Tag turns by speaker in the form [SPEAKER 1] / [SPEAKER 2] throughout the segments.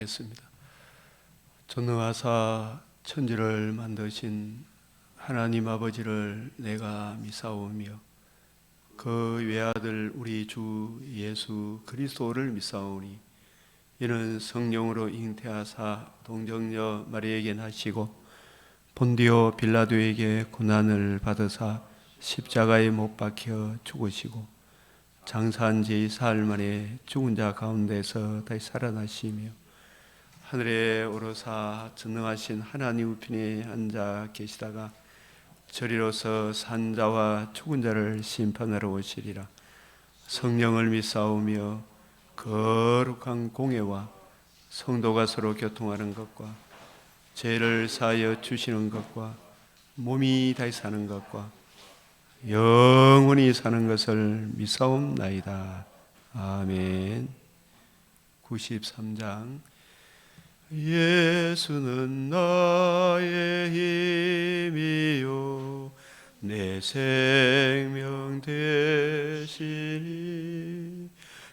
[SPEAKER 1] 겠습니다. 전능하사 천지를 만드신 하나님 아버지를 내가 믿사오며 그 외아들 우리 주 예수 그리스도를 믿사오니 이는 성령으로 잉태하사 동정녀 마리아에게 나시고 본디오 빌라도에게 고난을 받으사 십자가에 못 박혀 죽으시고 장사한 지 사흘 만에 죽은 자 가운데서 다시 살아나시며 하늘에 오르사 전능하신 하나님 우편에 앉아 계시다가 저리로서 산 자와 죽은 자를 심판하러 오시리라. 성령을 믿사오며 거룩한 공회와 성도가 서로 교통하는 것과 죄를 사하여 주시는 것과 몸이 다시 사는 것과 영원히 사는 것을 믿사옵나이다. 아멘. 93장. 예수는 나의 힘이요 내 생명 되시니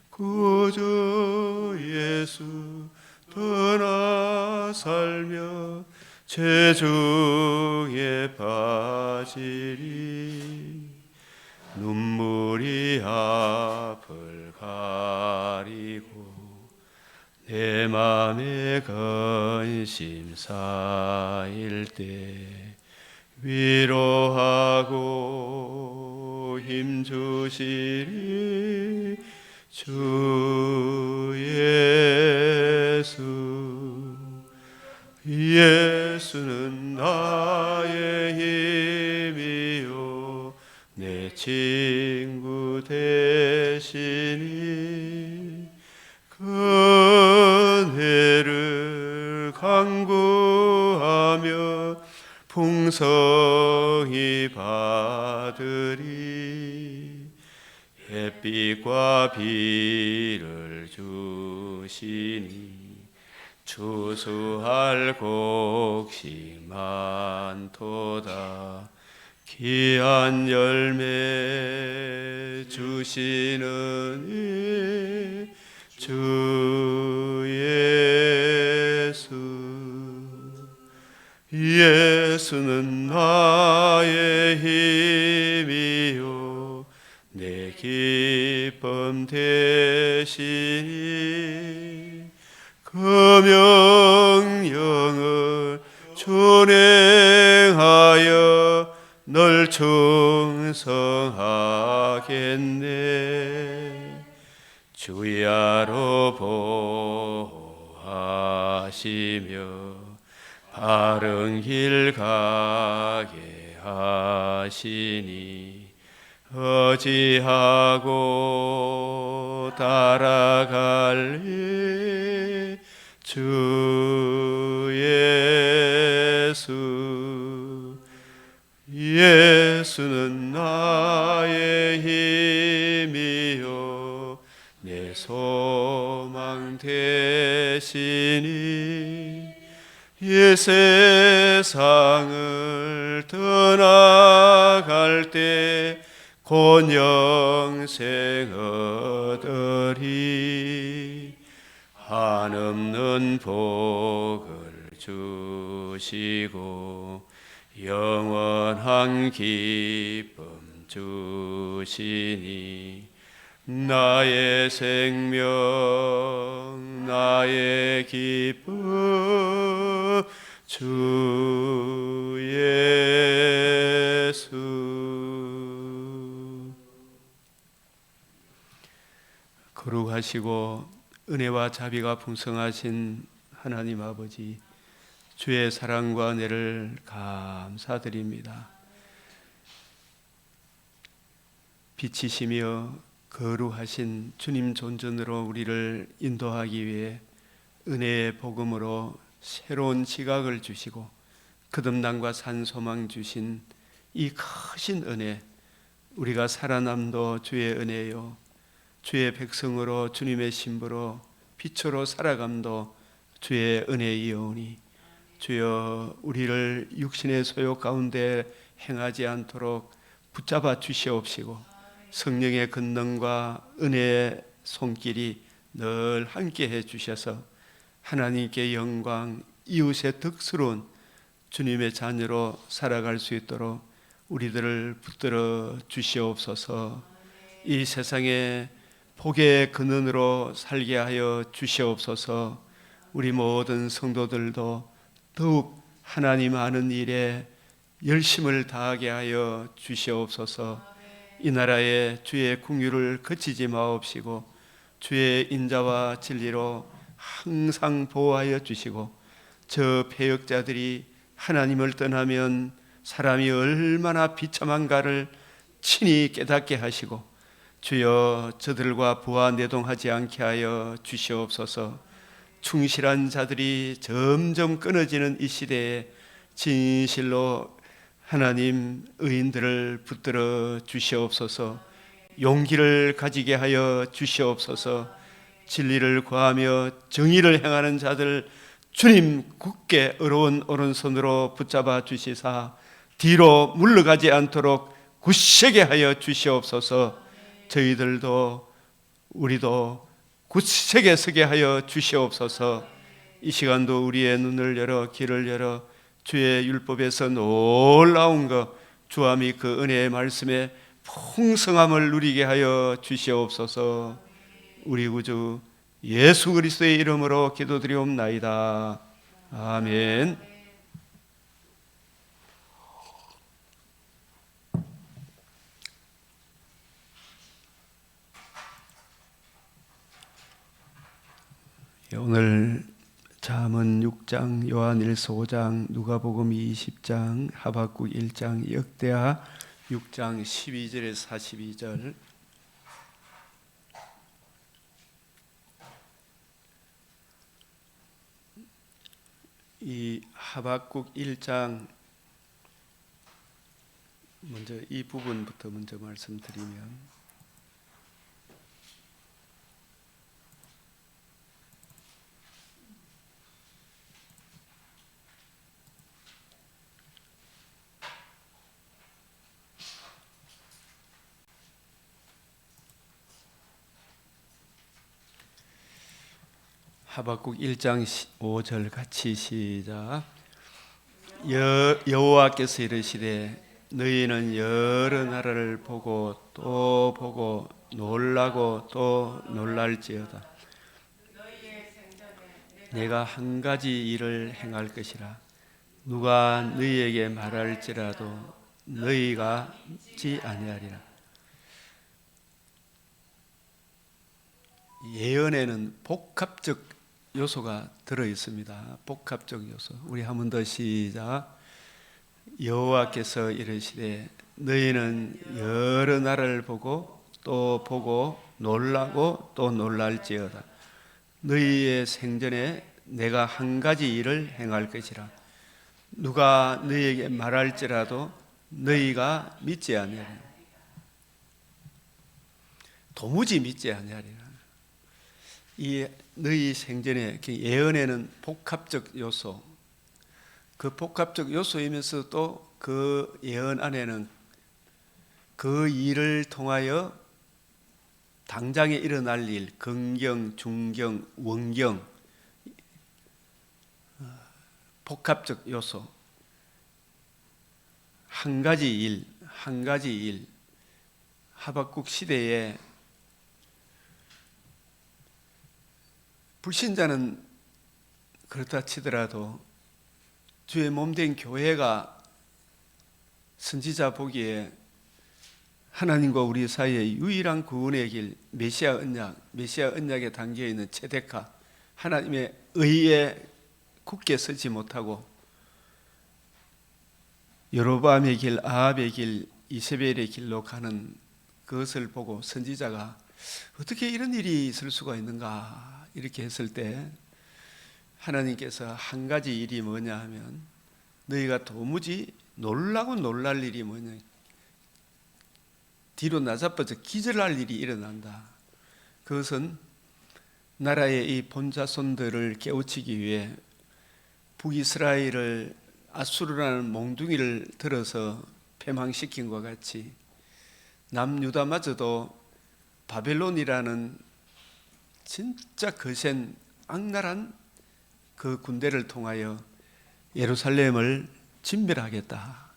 [SPEAKER 1] 구주 예수 떠나 살며 죄 중에 빠지리 눈물이 앞을 가리고 내 맘에 근심 쌓일 때 위로하고 힘주시리 주 예수. 예수는 나의 힘이요 내 친구 되시니 은혜를 간구하며 풍성히 받으리 햇빛과 비를 주시니 추수할 곡식 많도다 귀한 열매 주시는 주 예수. 예수는 나의 힘이요 내 기쁨 되시니 그 명령을 준행하여 널 충성하겠네. 주야로 보호하시며 바른 길 가게 하시니 어찌하고 따라갈래 주 예수. 예수는 나의 힘이요 내 소망 되시니 이 세상을 떠나갈 때 곧 영생 얻으리 한없는 복을 주시고 영원한 기쁨 주시니 나의 생명 나의 기쁨 주 예수. 거룩하시고 은혜와 자비가 풍성하신 하나님 아버지, 주의 사랑과 은혜를 감사드립니다. 빛이시며 거룩하신 주님 존전으로 우리를 인도하기 위해 은혜의 복음으로 새로운 지각을 주시고 거듭남과 산소망 주신 이 크신 은혜, 우리가 살아남도 주의 은혜요 주의 백성으로 주님의 신부로 빛으로 살아감도 주의 은혜이오니 주여 우리를 육신의 소욕 가운데 행하지 않도록 붙잡아 주시옵시고 성령의 권능과 은혜의 손길이 늘 함께 해 주셔서 하나님께 영광, 이웃의 덕스러운 주님의 자녀로 살아갈 수 있도록 우리들을 붙들어 주시옵소서. 이 세상에 복의 근원으로 살게 하여 주시옵소서. 우리 모든 성도들도 더욱 하나님 아는 일에 열심을 다하게 하여 주시옵소서. 이 나라에 주의 긍휼을 그치지 마옵시고 주의 인자와 진리로 항상 보호하여 주시고 저 패역자들이 하나님을 떠나면 사람이 얼마나 비참한가를 친히 깨닫게 하시고 주여 저들과 부하 내동하지 않게 하여 주시옵소서. 충실한 자들이 점점 끊어지는 이 시대에 진실로 하나님 의인들을 붙들어 주시옵소서. 용기를 가지게 하여 주시옵소서. 진리를 구하며 정의를 행하는 자들 주님 굳게 어려운 오른손으로 붙잡아 주시사 뒤로 물러가지 않도록 굳세게 하여 주시옵소서. 저희들도 우리도 굳세게 서게 하여 주시옵소서. 이 시간도 우리의 눈을 열어 귀를 열어 주의 율법에서 놀라운 것 주와 및 그 은혜의 말씀에 풍성함을 누리게 하여 주시옵소서. 우리 구주 예수 그리스도의 이름으로 기도드리옵나이다. 아멘. 오늘 잠언 6장, 요한일서 5장, 누가복음 20장, 하박국 1장, 역대하 6장 12절에서 42절. 이 하박국 1장 먼저 이 부분부터 먼저 말씀드리면 하박국 1장 5절 같이 시작. 여호와께서 이르시되 너희는 여러 나라를 보고 또 보고 놀라고 또 놀랄지어다. 내가 한 가지 일을 행할 것이라. 누가 너희에게 말할지라도 너희가 믿지 아니하리라. 예언에는 복합적 요소가 들어 있습니다. 복합적 요소. 우리 한 번 더 시작. 여호와께서 이르시되 너희는 여러 나라를 보고 또 보고 놀라고 또 놀랄지어다. 너희의 생전에 내가 한 가지 일을 행할 것이라. 누가 너희에게 말할지라도 너희가 믿지 아니하리라. 도무지 믿지 아니하리라. 이 너희 생전에 예언에는 복합적 요소, 그 복합적 요소이면서 또 그 예언 안에는 그 일을 통하여 당장에 일어날 일, 긍경, 중경, 원경, 복합적 요소, 한 가지 일, 한 가지 일. 하박국 시대에 불신자는 그렇다 치더라도 주의 몸된 교회가 선지자 보기에 하나님과 우리 사이의 유일한 구원의 길, 메시아 언약에 담겨있는 체데카, 하나님의 의에 굳게 서지 못하고 여로보암의 길, 아합의 길, 이세벨의 길로 가는 그것을 보고 선지자가 어떻게 이런 일이 있을 수가 있는가 이렇게 했을 때 하나님께서 한 가지 일이 뭐냐 하면 너희가 도무지 놀라고 놀랄 일이 뭐냐, 뒤로 나자빠져 기절할 일이 일어난다. 그것은 나라의 이 본자손들을 깨우치기 위해 북이스라엘을 아수르라는 몽둥이를 들어서 패망시킨 것 같이 남유다마저도 바벨론이라는 진짜 거센 악랄한 그 군대를 통하여 예루살렘을 진멸하겠다.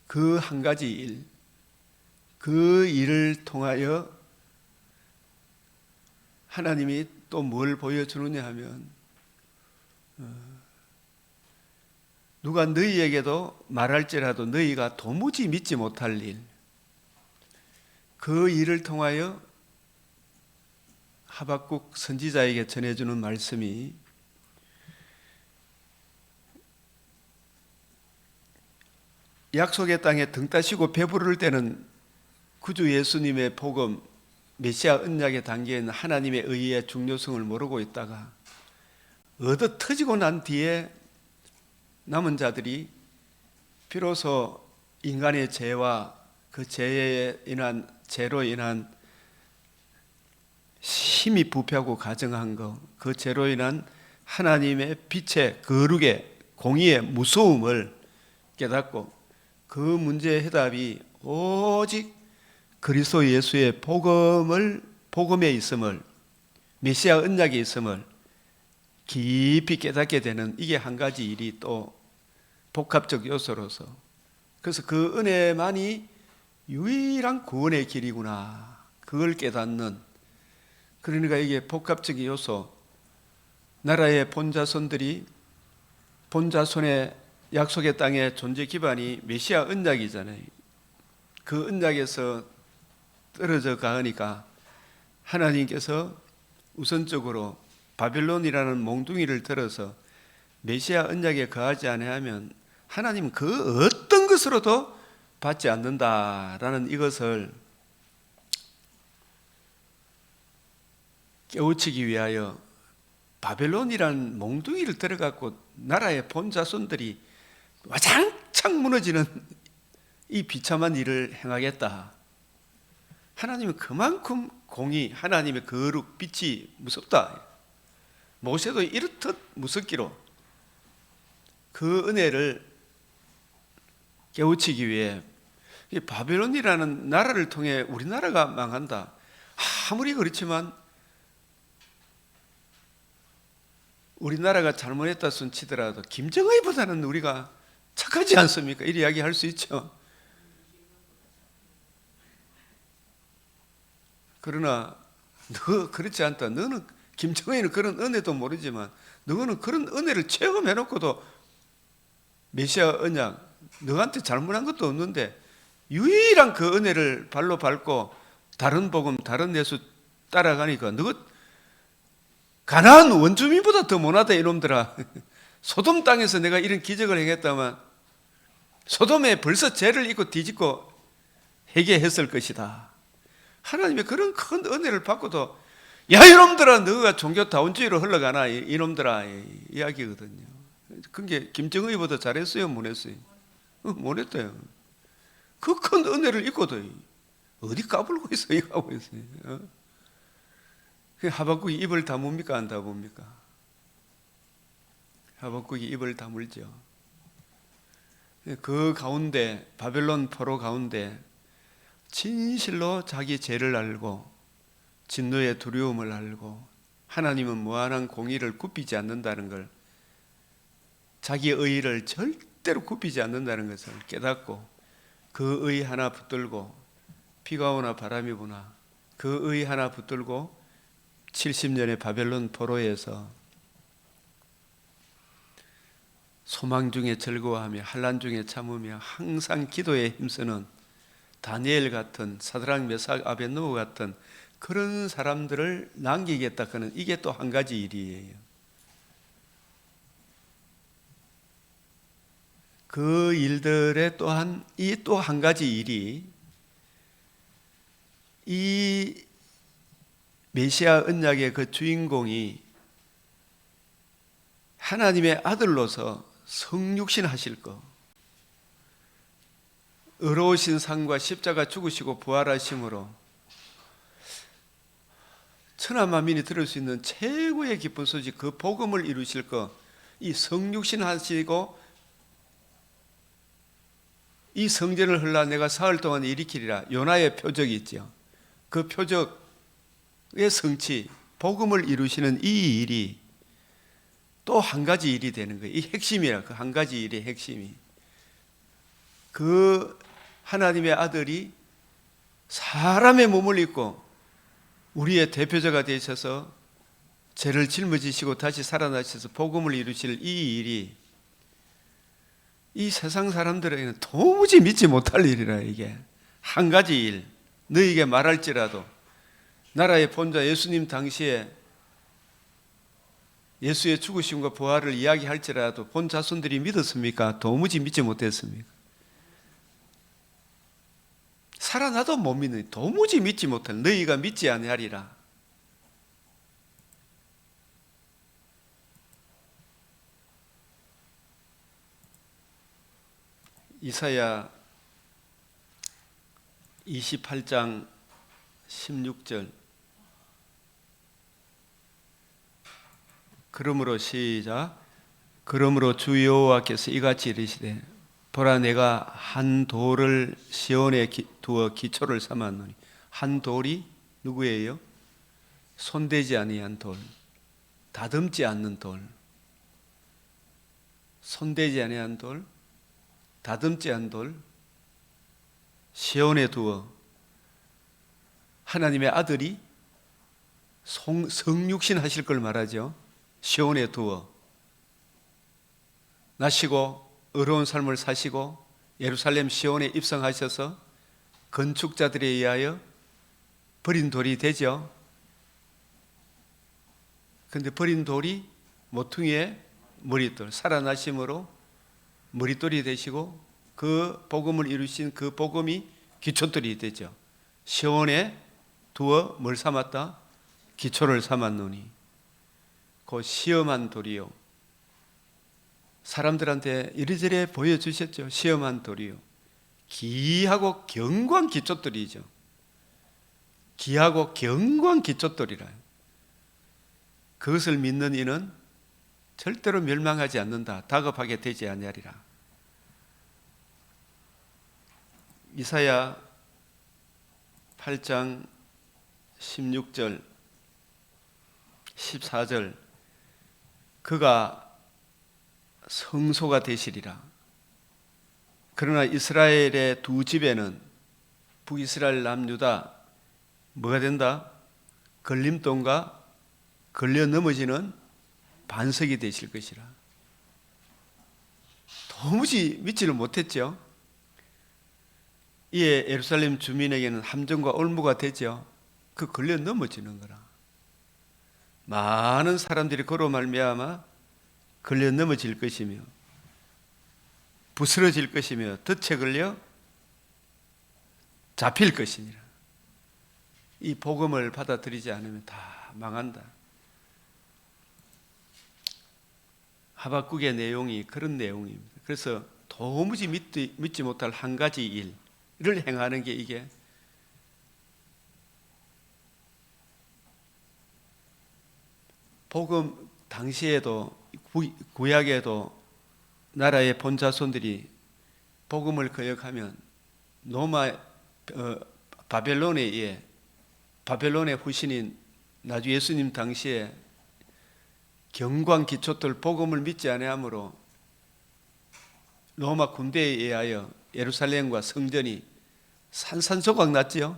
[SPEAKER 1] 그 한 가지 일, 그 일을 통하여 하나님이 또 뭘 보여주느냐 하면 누가 너희에게도 말할지라도 너희가 도무지 믿지 못할 일, 그 일을 통하여 하박국 선지자에게 전해주는 말씀이 약속의 땅에 등 따시고 배부를 때는 구주 예수님의 복음, 메시아 언약의 단계에는 하나님의 의의 중요성을 모르고 있다가 얻어 터지고 난 뒤에 남은 자들이 비로소 인간의 죄와 그 죄로 인한 힘이 부패하고 가증한 것, 그 죄로 인한 하나님의 빛의 거룩의 공의의 무서움을 깨닫고 그 문제의 해답이 오직 그리스도 예수의 복음에 있음을, 메시아 언약에 있음을 깊이 깨닫게 되는 이게 한 가지 일이 또 복합적 요소로서, 그래서 그 은혜만이 유일한 구원의 길이구나, 그걸 깨닫는, 그러니까 이게 복합적 요소, 나라의 본자손들이 본자손의 약속의 땅의 존재 기반이 메시아 언약이잖아요. 그 언약에서 떨어져 가니까 하나님께서 우선적으로 바벨론이라는 몽둥이를 들어서 메시아 언약에 거하지 아니하면 하나님은 그 어떤 것으로도 받지 않는다라는 이것을 깨우치기 위하여 바벨론이라는 몽둥이를 들어갖고 나라의 본자손들이 와장창 무너지는 이 비참한 일을 행하겠다. 하나님은 그만큼 공의, 하나님의 거룩, 빛이 무섭다. 모세도 이렇듯 무섭기로 그 은혜를 깨우치기 위해 바벨론이라는 나라를 통해 우리나라가 망한다. 아무리 그렇지만 우리나라가 잘못했다 손치더라도 김정은보다는 우리가 착하지 않습니까? 이런 이야기 할 수 있죠. 그러나 너 그렇지 않다. 너는 김정은이는 그런 은혜도 모르지만 너는 그런 은혜를 체험해놓고도 메시아 언약 너한테 잘못한 것도 없는데 유일한 그 은혜를 발로 밟고 다른 복음, 다른 예수 따라가니까 너 가나안 원주민보다 더 못하다 이놈들아. 소돔 땅에서 내가 이런 기적을 행했다면 소돔에 벌써 죄를 잊고 뒤집고 회개했을 것이다. 하나님의 그런 큰 은혜를 받고도 야 이놈들아 너가 종교다운주의로 흘러가나 이놈들아 이야기거든요. 그게 김정의보다 잘했어요 못했어요? 못했대요. 그 큰 은혜를 잊고도 어디 까불고 있어요 하고 있어요. 하박국이 입을 다뭅니까 안 다뭅니까? 하박국이 입을 다물죠. 그 가운데 바벨론 포로 가운데 진실로 자기 죄를 알고 진노의 두려움을 알고 하나님은 무한한 공의를 굽히지 않는다는 걸, 자기 의의를 절대로 굽히지 않는다는 것을 깨닫고 그 의의 하나 붙들고 비가 오나 바람이 부나 그 의의 하나 붙들고 70년의 바벨론 포로에서 소망 중에 즐거워하며 환난 중에 참으며 항상 기도에 힘쓰는 다니엘 같은, 사드락 메삭 아벳느고 같은 그런 사람들을 남기겠다. 그는 이게 또 한 가지 일이에요. 그 일들의 또한 이 또 한 가지 일이 이 메시아 언약의 그 주인공이 하나님의 아들로서 성육신 하실 거, 의로우신 삶과 십자가 죽으시고 부활하심으로 천하만민이 들을 수 있는 최고의 기쁜 소식, 그 복음을 이루실 거, 이 성육신 하시고 이 성전을 흘러 내가 사흘 동안 일으키리라, 요나의 표적이 있죠. 그 표적의 성취, 복음을 이루시는 이 일이 또 한 가지 일이 되는 거예요. 이 핵심이라, 그 한 가지 일의 핵심이. 그 하나님의 아들이 사람의 몸을 입고 우리의 대표자가 되셔서 죄를 짊어지시고 다시 살아나셔서 복음을 이루실 이 일이 이 세상 사람들에게는 도무지 믿지 못할 일이라. 이게 한 가지 일, 너희에게 말할지라도 나라의 본자 예수님 당시에 예수의 죽으심과 부활을 이야기할지라도 본 자손들이 믿었습니까? 도무지 믿지 못했습니까? 살아나도 못 믿는, 도무지 믿지 못할, 너희가 믿지 아니하리라. 이사야 28장 16절. 그러므로 시작. 그러므로 주 여호와께서 이같이 이르시되 보라 내가 한 돌을 시온에 두어 기초를 삼았노니. 한 돌이 누구예요? 손대지 아니한 돌, 다듬지 않는 돌. 손대지 아니한 돌, 다듬지 않은 돌, 시온에 두어 하나님의 아들이 성육신 하실 걸 말하죠. 시온에 두어 나시고 의로운 삶을 사시고 예루살렘 시온에 입성하셔서 건축자들에 의하여 버린 돌이 되죠. 그런데 버린 돌이 모퉁이의 머릿돌, 살아나심으로 머릿돌이 되시고 그 복음을 이루신 그 복음이 기초돌이 되죠. 시온에 두어 뭘 삼았다? 기초를 삼았노니. 그 시험한 돌이요. 사람들한테 이리저리 보여주셨죠. 시험한 돌이요. 기하고 견고한 기초돌이죠. 기하고 견고한 기초돌이라. 그것을 믿는 이는 절대로 멸망하지 않는다. 다급하게 되지 아니하리라. 이사야 8장 16절 14절. 그가 성소가 되시리라. 그러나 이스라엘의 두 집에는 북이스라엘 남유다 뭐가 된다? 걸림돌과 걸려 넘어지는 반석이 되실 것이라. 도무지 믿지를 못했죠. 이에 예루살렘 주민에게는 함정과 올무가 되죠. 그 걸려 넘어지는 거라. 많은 사람들이 그로 말미암아 걸려 넘어질 것이며 부스러질 것이며 덫에 걸려 잡힐 것이니라. 이 복음을 받아들이지 않으면 다 망한다. 하박국의 내용이 그런 내용입니다. 그래서 도무지 믿지 못할 한 가지 일을 행하는 게 이게 복음 당시에도 구약에도 나라의 본자손들이 복음을 거역하면 바벨론에 의해 바벨론의 후신인 나주 예수님 당시에 경관 기초들 복음을 믿지 아니하므로 로마 군대에 의하여 예루살렘과 성전이 산산조각 났지요.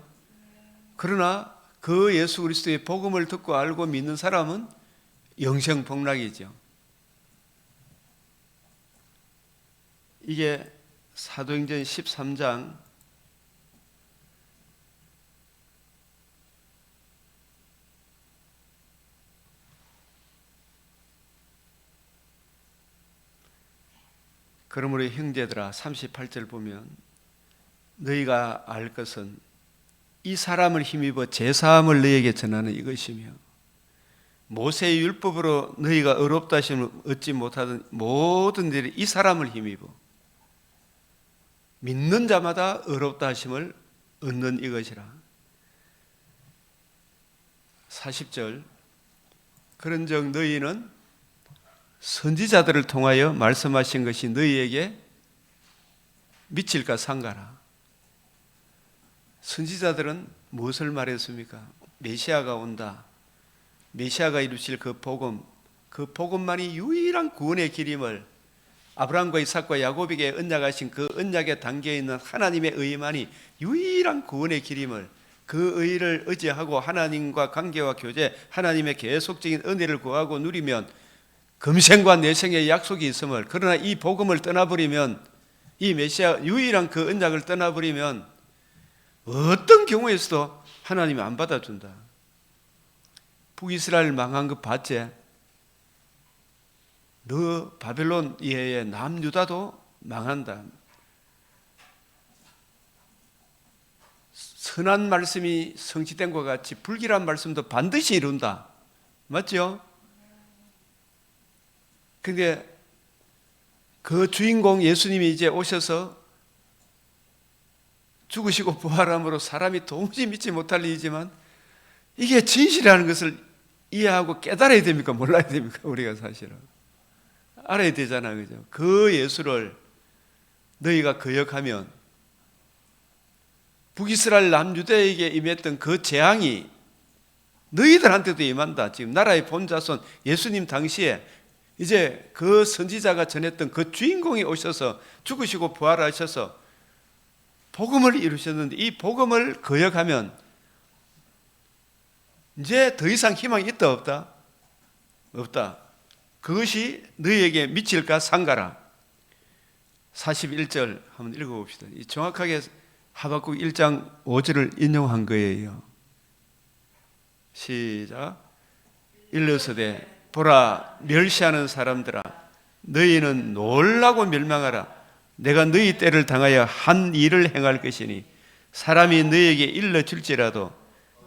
[SPEAKER 1] 그러나 그 예수 그리스도의 복음을 듣고 알고 믿는 사람은 영생복락이죠. 이게 사도행전 13장 '그러므로 형제들아' 38절 보면 너희가 알 것은 이 사람을 힘입어 제사함을 너희에게 전하는 이것이며 모세의 율법으로 너희가 의롭다 하심을 얻지 못하던 모든 일이 이 사람을 힘입어 믿는 자마다 의롭다 하심을 얻는 이것이라. 40절 그런즉 너희는 선지자들을 통하여 말씀하신 것이 너희에게 미칠까 상가라. 선지자들은 무엇을 말했습니까? 메시아가 온다. 메시아가 이루실 그 복음만이 유일한 구원의 길임을, 아브라함과 이삭과 야곱에게 언약하신 그 언약에 담겨있는 하나님의 의만이 유일한 구원의 길임을, 그 의를 의지하고 하나님과 관계와 교제, 하나님의 계속적인 은혜를 구하고 누리면 금생과 내생의 약속이 있음을, 그러나 이 복음을 떠나버리면, 이 메시아 유일한 그 언약을 떠나버리면 어떤 경우에서도 하나님이 안 받아준다. 북이스라엘 망한 거 봤지? 너 바벨론 이외에 남유다도 망한다. 선한 말씀이 성취된 것 같이 불길한 말씀도 반드시 이룬다. 맞죠? 근데 그 주인공 예수님이 이제 오셔서 죽으시고 부활함으로 사람이 도무지 믿지 못할 일이지만 이게 진실이라는 것을 이해하고 깨달아야 됩니까? 몰라야 됩니까? 우리가 사실은 알아야 되잖아요. 그죠? 그 예수를 너희가 거역하면 북이스라엘 남유대에게 임했던 그 재앙이 너희들한테도 임한다. 지금 나라의 본자손 예수님 당시에 이제 그 선지자가 전했던 그 주인공이 오셔서 죽으시고 부활하셔서 복음을 이루셨는데, 이 복음을 거역하면 이제 더 이상 희망이 있다 없다? 없다. 그것이 너희에게 미칠까 상가라. 41절 한번 읽어봅시다. 정확하게 하박국 1장 5절을 인용한 거예요. 시작. 일러서되 보라, 멸시하는 사람들아, 너희는 놀라고 멸망하라. 내가 너희 때를 당하여 한 일을 행할 것이니 사람이 너희에게 일러줄지라도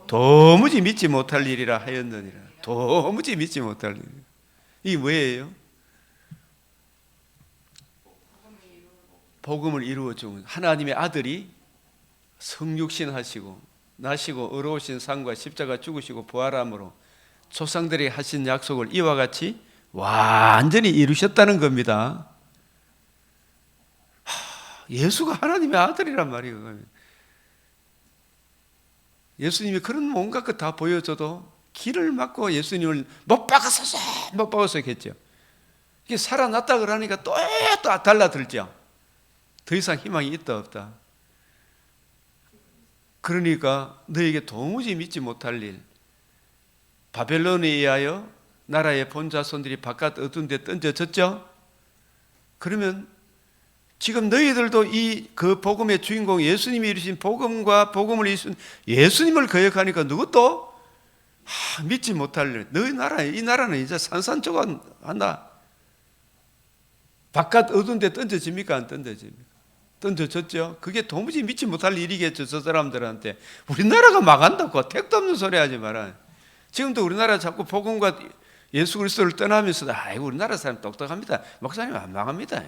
[SPEAKER 1] 도무지 믿지 못할 일이라 하였느니라. 도무지 믿지 못할 일. 이게 뭐예요? 복음을 이루어 준 하나님의 아들이 성육신 하시고 나시고 어려우신 삶과 십자가 죽으시고 부활함으로 조상들이 하신 약속을 이와 같이 완전히 이루셨다는 겁니다. 예수가 하나님의 아들이란 말이에요. 예수님이 그런 뭔가 것 다 보여줘도 길을 막고 예수님을 못 박아서 했죠. 이게 살아났다 그러니까 또 달라들죠. 더 이상 희망이 있다 없다. 그러니까 너에게 도무지 믿지 못할 일, 바벨론에 의하여 나라의 본자손들이 바깥 어두운 데 던져졌죠. 그러면 지금 너희들도 그 복음의 주인공 예수님이 이루신 복음과 복음을 이루신 예수님을 거역하니까 누구도 믿지 못할 일. 너희 나라, 이 나라는 이제 산산조각한다. 바깥 어두운 데 던져집니까? 안 던져집니까? 던져졌죠. 그게 도무지 믿지 못할 일이겠죠. 저 사람들한테. 우리나라가 망한다고 택도 없는 소리 하지 마라. 지금도 우리나라 자꾸 복음과 예수 그리스도를 떠나면서 아이고 우리나라 사람 똑똑합니다. 목사님 안 망합니다.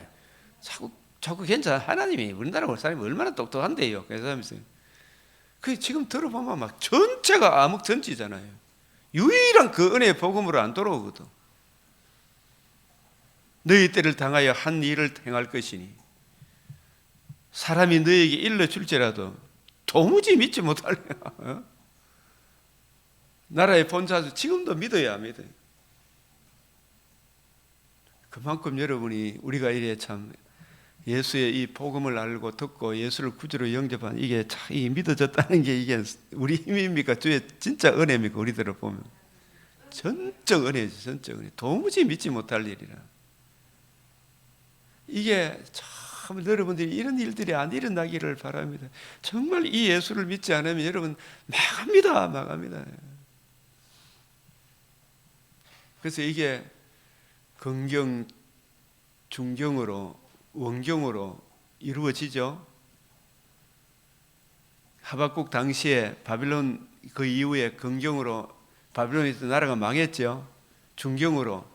[SPEAKER 1] 자꾸 괜찮아. 하나님이 우리나라 사람이 얼마나 똑똑한데요. 그래서 하면서 그 지금 들어보면 막 전체가 암흑 전지잖아요. 유일한 그 은혜의 복음으로 안 돌아오거든. 너희 때를 당하여 한 일을 행할 것이니 사람이 너에게 일러줄지라도 도무지 믿지 못할 나라의 본자도 지금도 믿어야 믿어요. 그만큼 여러분이 우리가 이래 참 예수의 이 복음을 알고 듣고 예수를 구주로 영접한 이게 참 믿어졌다는 게 이게 우리 힘입니까? 주의 진짜 은혜입니까? 우리들을 보면 전적 은혜지, 전적 은혜. 도무지 믿지 못할 일이라. 이게 참 여러분들이 이런 일들이 안 일어나기를 바랍니다. 정말 이 예수를 믿지 않으면 여러분 망합니다. 그래서 이게 긍경, 중경으로, 원경으로 이루어지죠. 하박국 당시에 바빌론 그 이후에 긍경으로 바빌론에서 나라가 망했죠. 중경으로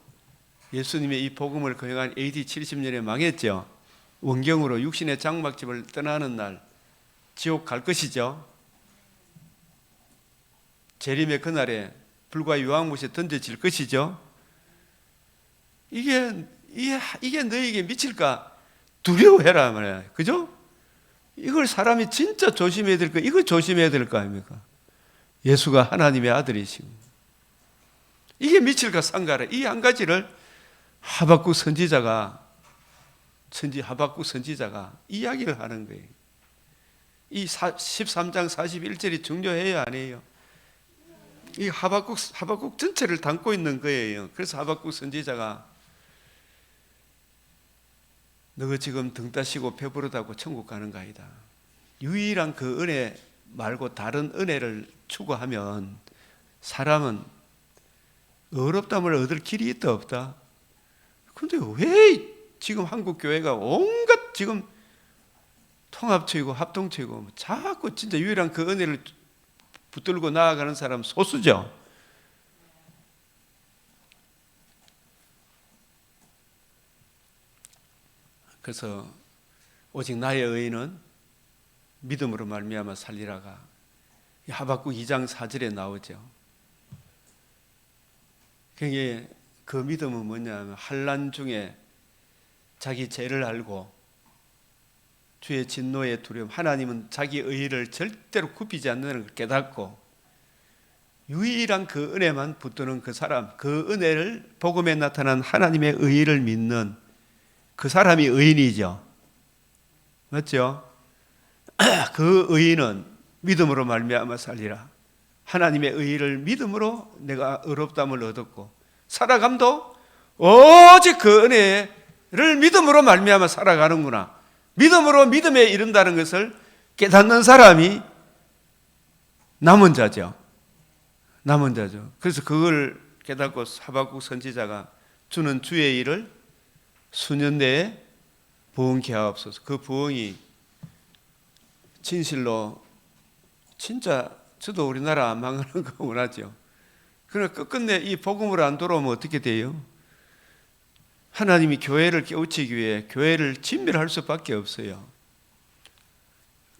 [SPEAKER 1] 예수님의 이 복음을 거역한 AD 70년에 망했죠. 원경으로 육신의 장막집을 떠나는 날 지옥 갈 것이죠. 재림의 그날에 불과 유황못에 던져질 것이죠. 이게 너에게 미칠까? 두려워해라 말이야. 그죠? 이걸 사람이 진짜 조심해야 될 거, 이걸 조심해야 될 거 아닙니까? 예수가 하나님의 아들이시고 이게 미칠까 상가라. 이 한 가지를 하박국 선지자가 이야기를 하는 거예요. 이 13장 41절이 중요해요, 아니에요? 이 하박국 전체를 담고 있는 거예요. 그래서 하박국 선지자가 너 지금 등 따시고 배부르다고 천국 가는 거 아니다. 유일한 그 은혜 말고 다른 은혜를 추구하면 사람은 어렵담을 얻을 길이 있다 없다? 근데 왜 지금 한국 교회가 온갖 지금 통합체이고 합동체이고 자꾸 진짜 유일한 그 은혜를 붙들고 나아가는 사람 소수죠. 그래서 오직 나의 의인은 믿음으로 말미암아 살리라가 하박국 2장 4절에 나오죠. 그게 그 믿음은 뭐냐면 환난 중에 자기 죄를 알고 주의 진노의 두려움, 하나님은 자기 의의를 절대로 굽히지 않는 걸 깨닫고 유일한 그 은혜만 붙드는 그 사람, 그 은혜를 복음에 나타난 하나님의 의의를 믿는 그 사람이 의인이죠. 맞죠? 그 의인은 믿음으로 말미암아 살리라. 하나님의 의의를 믿음으로 내가 의롭다함을 얻었고 살아감도 오직 그 은혜를 믿음으로 말미암아 살아가는구나. 믿음으로 믿음에 이른다는 것을 깨닫는 사람이 남은 자죠. 남은 자죠. 그래서 그걸 깨닫고 하박국 선지자가 주는 주의 일을 수년 내에 부응케 하옵소서. 그 부응이 진실로 진짜 저도 우리나라 안 망하는 거 원하죠. 그러나 끝끝내 이 복음으로 안 돌아오면 어떻게 돼요? 하나님이 교회를 깨우치기 위해 교회를 진멸할 수밖에 없어요.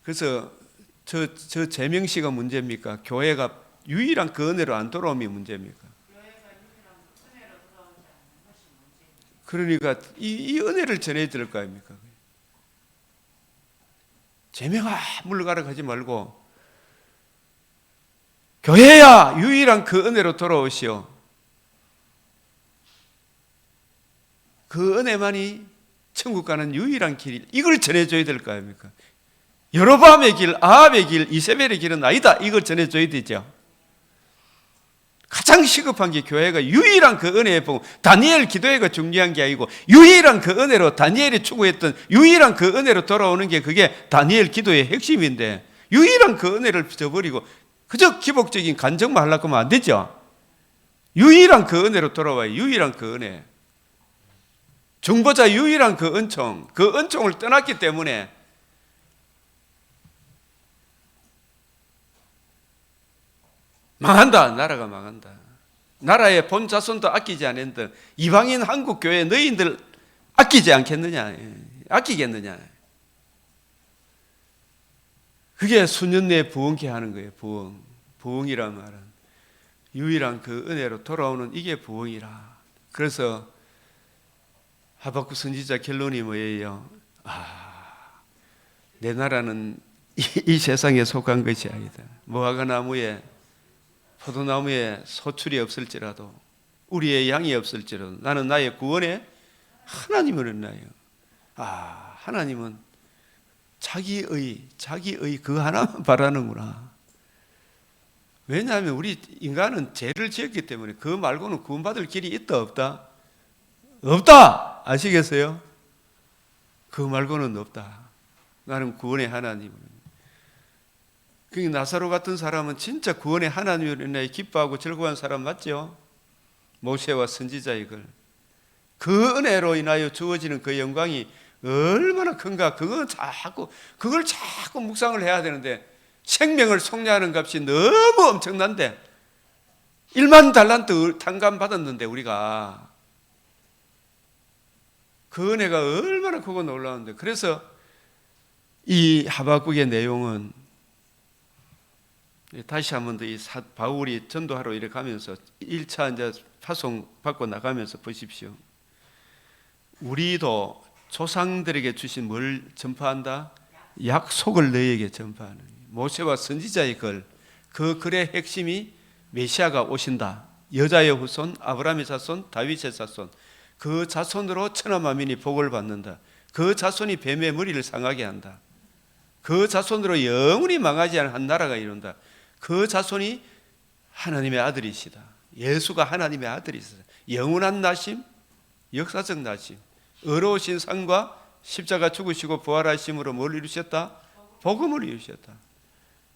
[SPEAKER 1] 그래서 저 제명시가 문제입니까? 교회가 유일한 그 은혜로 안 돌아옴이 문제입니까? 그러니까 이 은혜를 전해야 될 거 아닙니까? 제명아 물러가라 하지 말고 교회야 유일한 그 은혜로 돌아오시오. 그 은혜만이 천국 가는 유일한 길, 이걸 전해줘야 될 거 아닙니까? 여로보암의 길, 아합의 길, 이세벨의 길은 아니다. 이걸 전해줘야 되죠. 가장 시급한 게 교회가 유일한 그 은혜의 복음, 다니엘 기도회가 중요한 게 아니고 유일한 그 은혜로 다니엘이 추구했던 유일한 그 은혜로 돌아오는 게 그게 다니엘 기도의 핵심인데 유일한 그 은혜를 저버리고 그저 기복적인 간증만 하려고 하면 안 되죠. 유일한 그 은혜로 돌아와요. 유일한 그 은혜. 중보자 유일한 그 은총, 그 은총을 떠났기 때문에 망한다. 나라가 망한다. 나라의 본 자손도 아끼지 않는다. 이방인 한국 교회 너희들 아끼지 않겠느냐? 아끼겠느냐? 그게 수년 내에 부흥케 하는 거예요. 부흥이란 말은 유일한 그 은혜로 돌아오는 이게 부흥이라. 그래서 하박국 선지자 결론이 뭐예요? 내 나라는 이 세상에 속한 것이 아니다. 무화과 나무에 포도나무에 소출이 없을지라도 우리의 양이 없을지라도 나는 나의 구원에 하나님을 얻나요. 하나님은 자기의 그 하나만 바라는구나. 왜냐하면 우리 인간은 죄를 지었기 때문에 그 말고는 구원받을 길이 있다 없다? 없다. 아시겠어요? 그 말고는 없다. 나는 구원의 하나님을. 그러니까 나사로 같은 사람은 진짜 구원의 하나님을 인하여 기뻐하고 즐거워한 사람 맞죠? 모세와 선지자의 글. 그 은혜로 인하여 주어지는 그 영광이 얼마나 큰가. 그걸 자꾸 묵상을 해야 되는데 생명을 속량하는 값이 너무 엄청난데 1만 달란트 탕감 받았는데 우리가 그 은혜가 얼마나 크고 놀라운데. 그래서 이 하박국의 내용은 다시 한 번 더 이 바울이 전도하러 이렇게 가면서 1차 이제 파송 받고 나가면서 보십시오. 우리도 조상들에게 주신 뭘 전파한다? 약속을 너희에게 전파하는. 모세와 선지자의 글, 그 글의 핵심이 메시아가 오신다. 여자의 후손, 아브라함의 자손, 다윗의 자손, 그 자손으로 천하 만민이 복을 받는다. 그 자손이 뱀의 머리를 상하게 한다. 그 자손으로 영원히 망하지 않은 한 나라가 이룬다. 그 자손이 하나님의 아들이시다. 예수가 하나님의 아들이시다. 영원한 나심, 역사적 나심, 의로우신 삶과 십자가 죽으시고 부활하심으로 뭘 이루셨다? 복음을 이루셨다.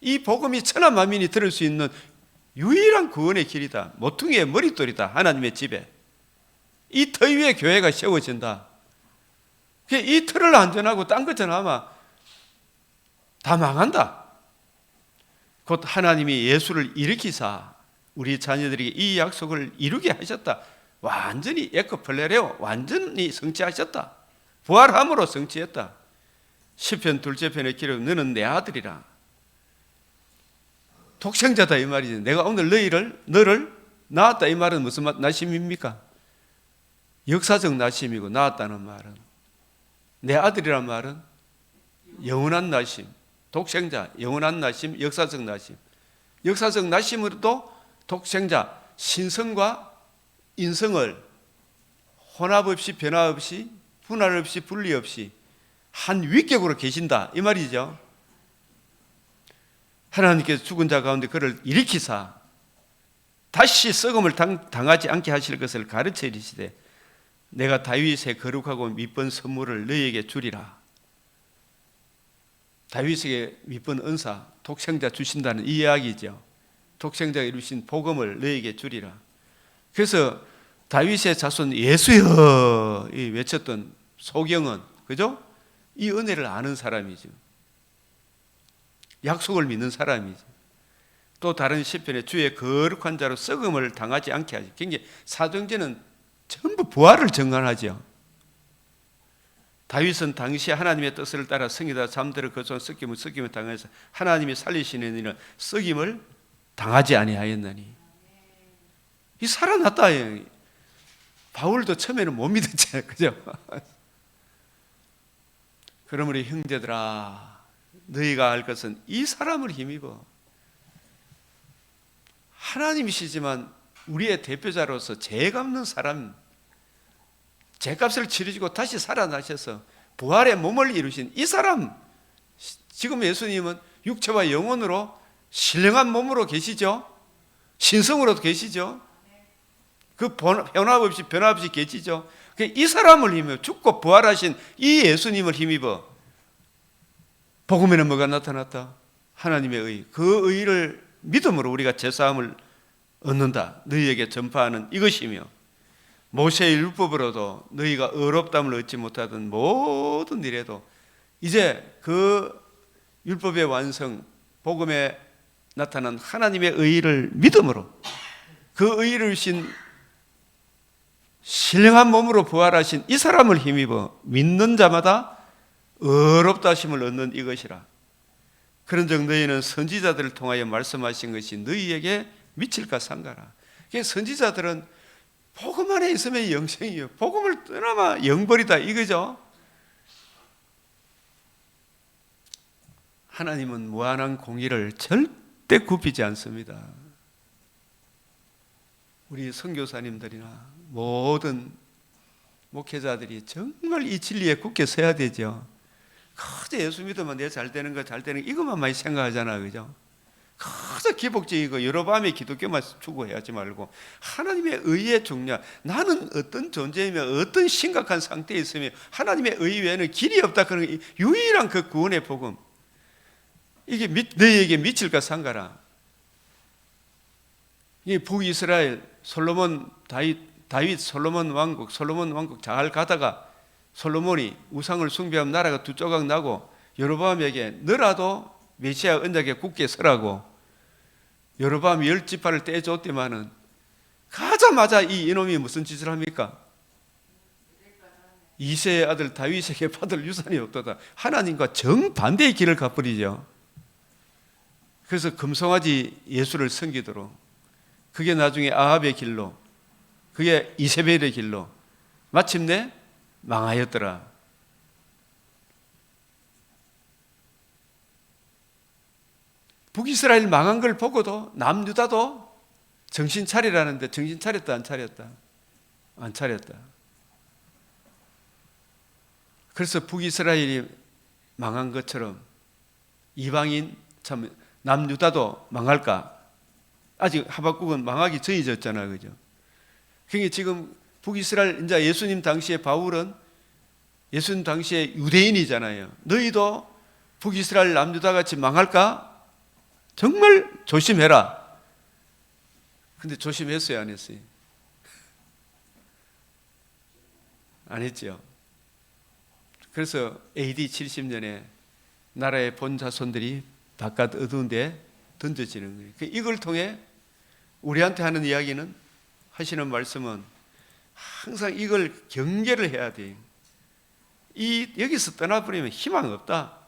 [SPEAKER 1] 이 복음이 천하 만민이 들을 수 있는 유일한 구원의 길이다. 모퉁이의 머릿돌이다. 하나님의 집에. 이 터 위에 교회가 세워진다. 이 틀을 안전하고 딴 것 전하면 다 망한다. 곧 하나님이 예수를 일으키사 우리 자녀들에게 이 약속을 이루게 하셨다. 완전히 에코플레레오 완전히 성취하셨다. 부활함으로 성취했다. 시편 2째 편에 기록 너는 내 아들이라. 독생자다 이 말이지. 내가 오늘 너를 낳았다 이 말은 무슨 나심입니까? 역사적 나심이고 낳았다는 말은 내 아들이란 말은 영원한 나심, 독생자, 영원한 나심, 역사적 나심. 역사적 나심으로도 독생자, 신성과 인성을 혼합 없이 변화 없이 분할 없이 분리 없이 한 위격으로 계신다 이 말이죠. 하나님께서 죽은 자 가운데 그를 일으키사 다시 썩음을 당하지 않게 하실 것을 가르쳐 이르시되 내가 다윗의 거룩하고 미쁜 선물을 너희에게 주리라. 다윗에게 미쁜 은사, 독생자 주신다는 이 이야기죠. 독생자가 이루신 복음을 너희에게 주리라. 그래서 다윗의 자손 예수여 외쳤던 소경은 그죠? 이 은혜를 아는 사람이죠. 약속을 믿는 사람이죠. 또 다른 시편에 주의 거룩한 자로 썩음을 당하지 않게 하지. 굉장히 사도행전은 전부 부활을 증언하죠. 다윗은 당시 하나님의 뜻을 따라 성이다 잠들어 거처한 썩임을 당해서 하나님이 살리시는 이는 썩임을 당하지 아니하였나니. 이 살아났다. 바울도 처음에는 못 믿었잖아요. 그죠? 그러므로 형제들아 너희가 알 것은 이 사람을 힘입어. 하나님이시지만 우리의 대표자로서 죄 갚는 사람, 죄값을 치르시고 다시 살아나셔서 부활의 몸을 이루신 이 사람, 지금 예수님은 육체와 영혼으로 신령한 몸으로 계시죠. 신성으로도 계시죠. 그 변화 없이 계시죠. 이 사람을 힘입어 죽고 부활하신 이 예수님을 힘입어 복음에는 뭐가 나타났다? 하나님의 의. 그 의를 믿음으로 우리가 제사함을 얻는다. 너희에게 전파하는 이것이며 모세의 율법으로도 너희가 의롭다함을 얻지 못하던 모든 일에도 이제 그 율법의 완성, 복음에 나타난 하나님의 의를 믿음으로 그 의를 주신 신령한 몸으로 부활하신 이 사람을 힘입어 믿는 자마다 의롭다 하심을 얻는 이것이라. 그런즉 너희는 선지자들을 통하여 말씀하신 것이 너희에게 미칠까 상가라. 선지자들은 복음 안에 있으면 영생이요. 복음을 떠나면 영벌이다 이거죠. 하나님은 무한한 공의를 절대 굽히지 않습니다. 우리 선교사님들이나 모든 목회자들이 정말 이 진리에 굳게 서야 되죠. 그저 예수 믿으면 내 잘 되는 거 이것만 많이 생각하잖아요. 그죠? 그저 기복적이고 여러 밤에 기독교만 추구해야지 말고 하나님의 의의 중요. 나는 어떤 존재이며 어떤 심각한 상태에 있으며 하나님의 의 외에는 길이 없다. 그런 유일한 그 구원의 복음. 이게 너희에게 미칠까 상가라. 이 북이스라엘 솔로몬 다윗 솔로몬 왕국 잘 가다가 솔로몬이 우상을 숭배하면 나라가 두 조각 나고 여로보암에게 너라도 메시아 언약에 굳게 서라고 여로보암 10지파를 떼줬더만은 가자마자 이 이놈이 무슨 짓을 합니까? 이새의 아들 다윗에게 받을 유산이 없도다. 하나님과 정반대의 길을 가버리죠. 그래서 금송아지 예수를 섬기도록 그게 나중에 아합의 길로 그게 이세벨의 길로 마침내 망하였더라. 북이스라엘 망한 걸 보고도 남유다도 정신 차리라는데 정신 차렸다 안 차렸다? 안 차렸다. 그래서 북이스라엘이 망한 것처럼 이방인 참 남유다도 망할까? 아직 하박국은 망하기 전이졌잖아요, 그죠? 그게 지금 북이스라엘 이제 예수님 당시에 바울은 예수님 당시에 유대인이잖아요. 너희도 북이스라엘 남유다 같이 망할까? 정말 조심해라. 근데 조심했어요, 안 했어요? 안 했죠. 그래서 AD 70년에 나라의 본 자손들이 바깥 어두운 데 던져지는 거예요. 이걸 통해 우리한테 하는 이야기는, 하시는 말씀은 항상 이걸 경계를 해야 돼요. 여기서 떠나버리면 희망 없다.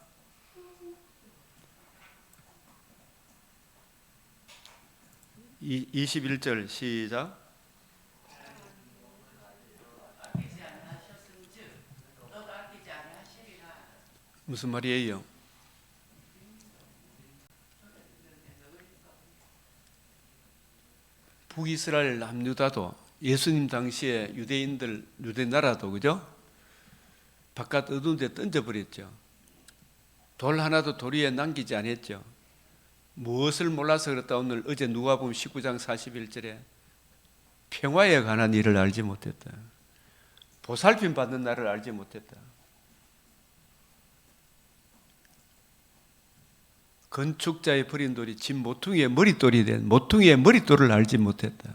[SPEAKER 1] 이 21절 시작. 무슨 말이에요? 북이스라엘 남유다도 예수님 당시에 유대인들, 유대 나라도, 그죠? 바깥 어두운 데 던져버렸죠. 돌 하나도 돌 위에 남기지 않았죠. 무엇을 몰라서 그렇다. 오늘 어제 누가복음 19장 41절에 평화에 관한 일을 알지 못했다. 보살핌 받는 날을 알지 못했다. 건축자의 버린 돌이 집 모퉁이의 머릿돌이 된 모퉁이의 머릿돌을 알지 못했다.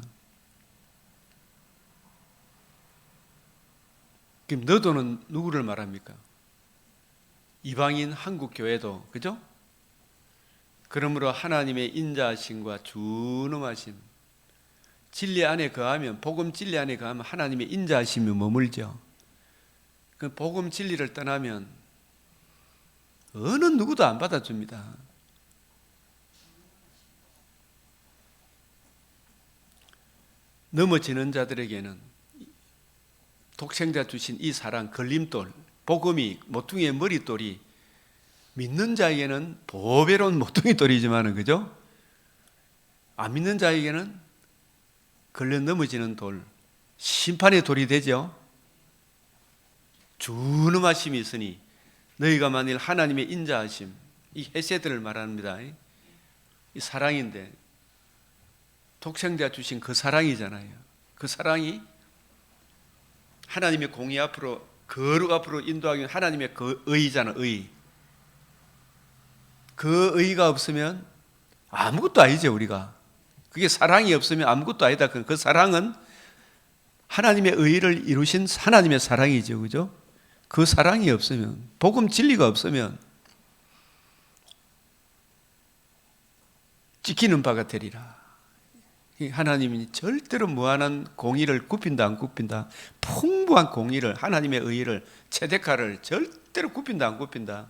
[SPEAKER 1] 그럼 너도는 누구를 말합니까? 이방인 한국 교회도, 그죠? 그러므로 하나님의 인자하심과 준엄하심, 진리 안에 거하면, 복음 진리 안에 거하면 하나님의 인자하심이 머물죠. 그 복음 진리를 떠나면 어느 누구도 안 받아줍니다. 넘어지는 자들에게는 독생자 주신 이 사랑, 걸림돌, 복음이 모퉁이의 머릿돌이 믿는 자에게는 보배로운 모퉁이 돌이지만은, 그죠? 안 믿는 자에게는 걸려 넘어지는 돌, 심판의 돌이 되죠. 준엄하심이 있으니 너희가 만일 하나님의 인자하심, 이 헤세드를 말합니다. 이 사랑인데 독생자 주신 그 사랑이잖아요. 그 사랑이 하나님의 공의 앞으로, 거룩 앞으로 인도하기 위한 하나님의 그 의잖아, 의. 그 의가 없으면 아무것도 아니죠, 우리가. 그게 사랑이 없으면 아무것도 아니다. 그 사랑은 하나님의 의를 이루신 하나님의 사랑이죠, 그죠? 그 사랑이 없으면, 복음 진리가 없으면 찍히는 바가 되리라. 하나님이 절대로 무한한 공의를 굽힌다 안 굽힌다, 풍부한 공의를, 하나님의 의를, 체데카를 절대로 굽힌다 안 굽힌다.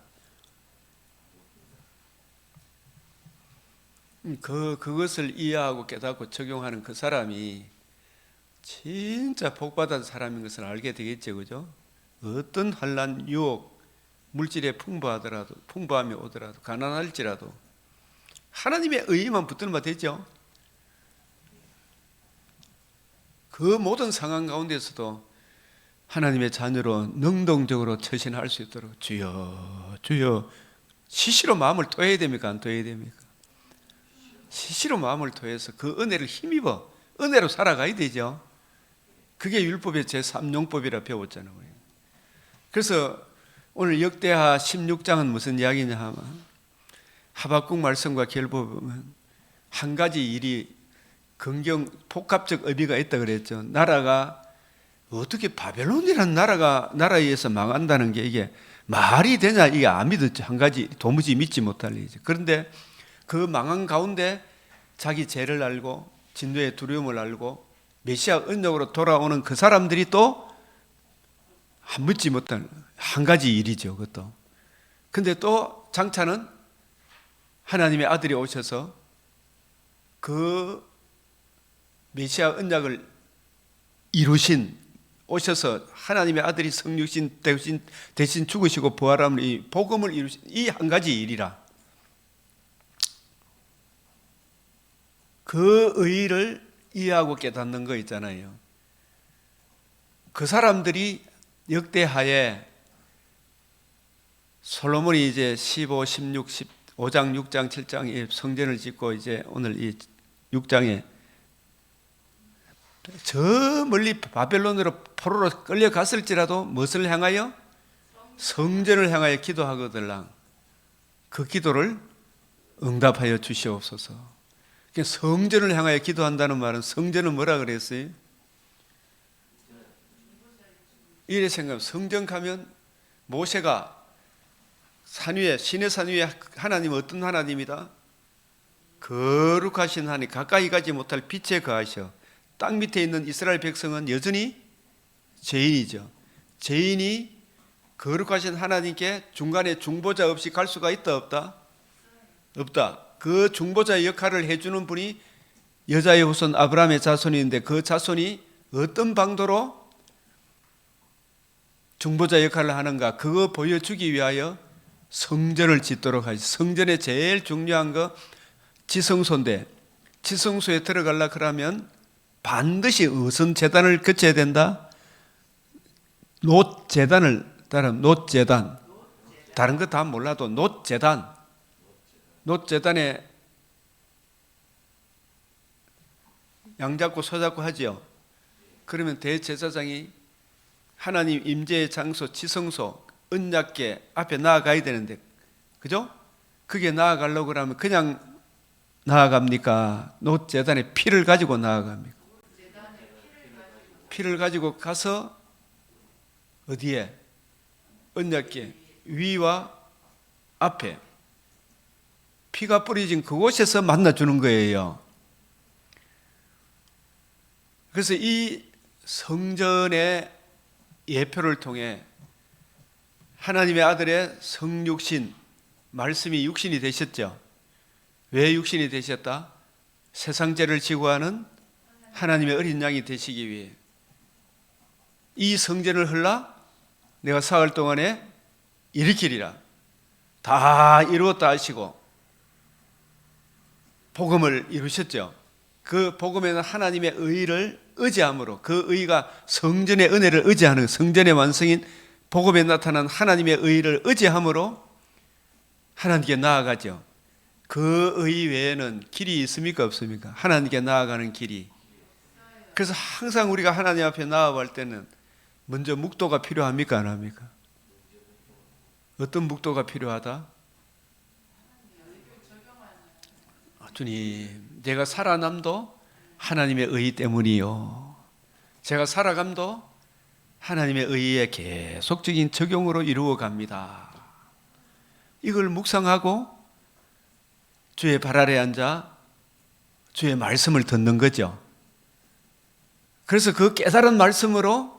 [SPEAKER 1] 그것을 이해하고 깨닫고 적용하는 그 사람이 진짜 복받은 사람인 것을 알게 되겠죠, 그죠? 어떤 환난, 유혹, 물질에 풍부함이 오더라도, 가난할지라도 하나님의 의만 붙들면 되죠. 그 모든 상황 가운데서도 하나님의 자녀로 능동적으로 처신할 수 있도록 주여, 주여, 시시로 마음을 토해야 됩니까? 안 토해야 됩니까? 시시로 마음을 토해서 그 은혜를 힘입어 은혜로 살아가야 되죠. 그게 율법의 제3용법이라 배웠잖아요. 그래서 오늘 역대하 16장은 무슨 이야기냐 하면, 하박국 말씀과 결부보면 한 가지 일이 복합적 의미가 있다 그랬죠. 나라가 어떻게 바벨론이라는 나라에 의해서 망한다는 게 이게 말이 되냐, 이게 안 믿었죠. 한 가지 도무지 믿지 못할 일이죠. 그런데 그 망한 가운데 자기 죄를 알고 진노의 두려움을 알고 메시아 은력으로 돌아오는 그 사람들이 또 믿지 못한 한 가지 일이죠, 그것도. 근데 또 장차는 하나님의 아들이 오셔서 그 메시아 언약을 오셔서 하나님의 아들이 성육신 대신 죽으시고 부활함을, 이 복음을 이루신 이 한 가지 일이라. 그 의를 이해하고 깨닫는 거 있잖아요. 그 사람들이 역대하에 솔로몬이 이제 15, 16, 15장, 6장, 7장에 성전을 짓고 이제 오늘 이 6장에 저 멀리 바벨론으로 포로로 끌려갔을지라도 무엇을 향하여? 성전을 향하여 기도하거들랑 그 기도를 응답하여 주시옵소서. 성전을 향하여 기도한다는 말은 성전은 뭐라 그랬어요? 이래 생각하면 성전 가면 모세가 산 위에, 시내 산 위에 하나님은 어떤 하나님이다? 거룩하신 하나님, 가까이 가지 못할 빛에 거하셔. 땅 밑에 있는 이스라엘 백성은 여전히 죄인이죠. 죄인이 거룩하신 하나님께 중간에 중보자 없이 갈 수가 있다 없다? 없다. 그 중보자의 역할을 해주는 분이 여자의 후손 아브라함의 자손인데 그 자손이 어떤 방도로 중보자 역할을 하는가? 그거 보여주기 위하여 성전을 짓도록 하지. 성전에 제일 중요한 거 지성소인데 지성소에 들어가려 그러면 반드시 무슨 제단을 거쳐야 된다? 놋제단을 따르면 놋제단. 다른 거 다 몰라도 놋제단. 놋제단에 양 잡고 소 잡고 하지요. 그러면 대제사장이 하나님 임재의 장소 지성소 언약궤 앞에 나아가야 되는데 그죠? 그게 나아가려고 그러면 그냥 나아갑니까? 놋제단에 피를 가지고 나아갑니까? 피를 가지고 가서 어디에? 언약궤 위와 앞에 피가 뿌려진 그곳에서 만나주는 거예요. 그래서 이 성전의 예표를 통해 하나님의 아들의 성육신, 말씀이 육신이 되셨죠. 왜 육신이 되셨다? 세상 죄를 지고 하는 하나님의 어린 양이 되시기 위해. 이 성전을 흘러 내가 사흘 동안에 일으키리라. 다 이루었다 하시고 복음을 이루셨죠. 그 복음에는 하나님의 의를 의지함으로 그 의가 성전의 은혜를 의지하는 성전의 완성인 복음에 나타난 하나님의 의를 의지함으로 하나님께 나아가죠. 그 의 외에는 길이 있습니까 없습니까? 하나님께 나아가는 길이. 그래서 항상 우리가 하나님 앞에 나아갈 때는 먼저 묵도가 필요합니까 안 합니까? 어떤 묵도가 필요하다? 주님, 제가 살아남도 하나님의 의 때문이요. 제가 살아감도 하나님의 의의 계속적인 적용으로 이루어 갑니다. 이걸 묵상하고 주의 발 아래 앉아 주의 말씀을 듣는 거죠. 그래서 그 깨달은 말씀으로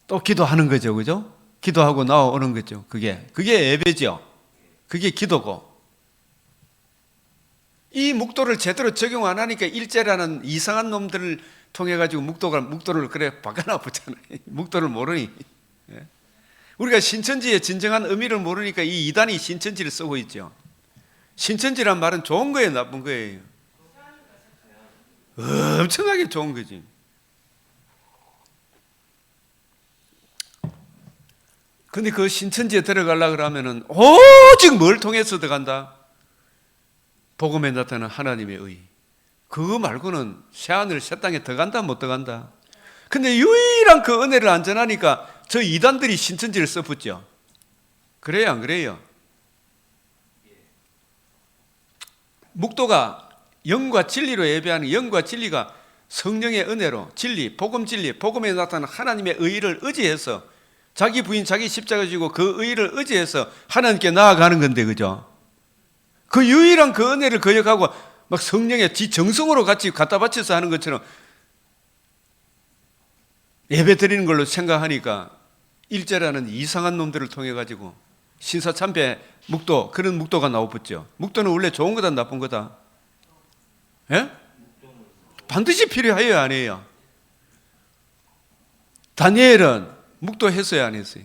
[SPEAKER 1] 또 기도하는 거죠. 그죠? 기도하고 나오는 거죠. 그게 예배죠. 그게 기도고. 이 묵도를 제대로 적용 안 하니까 일제라는 이상한 놈들을 통해 가지고 묵도를 그래 바꿔놔 보잖아요. 묵도를 모르니. 우리가 신천지의 진정한 의미를 모르니까 이 이단이 신천지를 쓰고 있죠. 신천지란 말은 좋은 거예요, 나쁜 거예요? 엄청나게 좋은 거지. 근데 그 신천지에 들어가려고 그러면은 오직 뭘 통해서 들어간다? 복음에 나타난 하나님의 의. 그거 말고는 새하늘 새 땅에 들어간다 못 들어간다. 근데 유일한 그 은혜를 안 전하니까 저 이단들이 신천지를 써붙죠. 그래요 안 그래요? 묵도가 영과 진리로 예배하는 영과 진리가 성령의 은혜로 진리, 복음에 나타난 하나님의 의를 의지해서 자기 부인 자기 십자가 지고 그 의를 의지해서 하나님께 나아가는 건데 그죠? 그 유일한 그 은혜를 거역하고 막 성령의 지정성으로 같이 갖다 바쳐서 하는 것처럼 예배 드리는 걸로 생각하니까 일제라는 이상한 놈들을 통해 가지고 신사참배 묵도 그런 묵도가 나오붙죠. 묵도는 원래 좋은 거다 나쁜 거다? 예? 반드시 필요해요 안 해요? 다니엘은 묵도 했어요 안 했어요?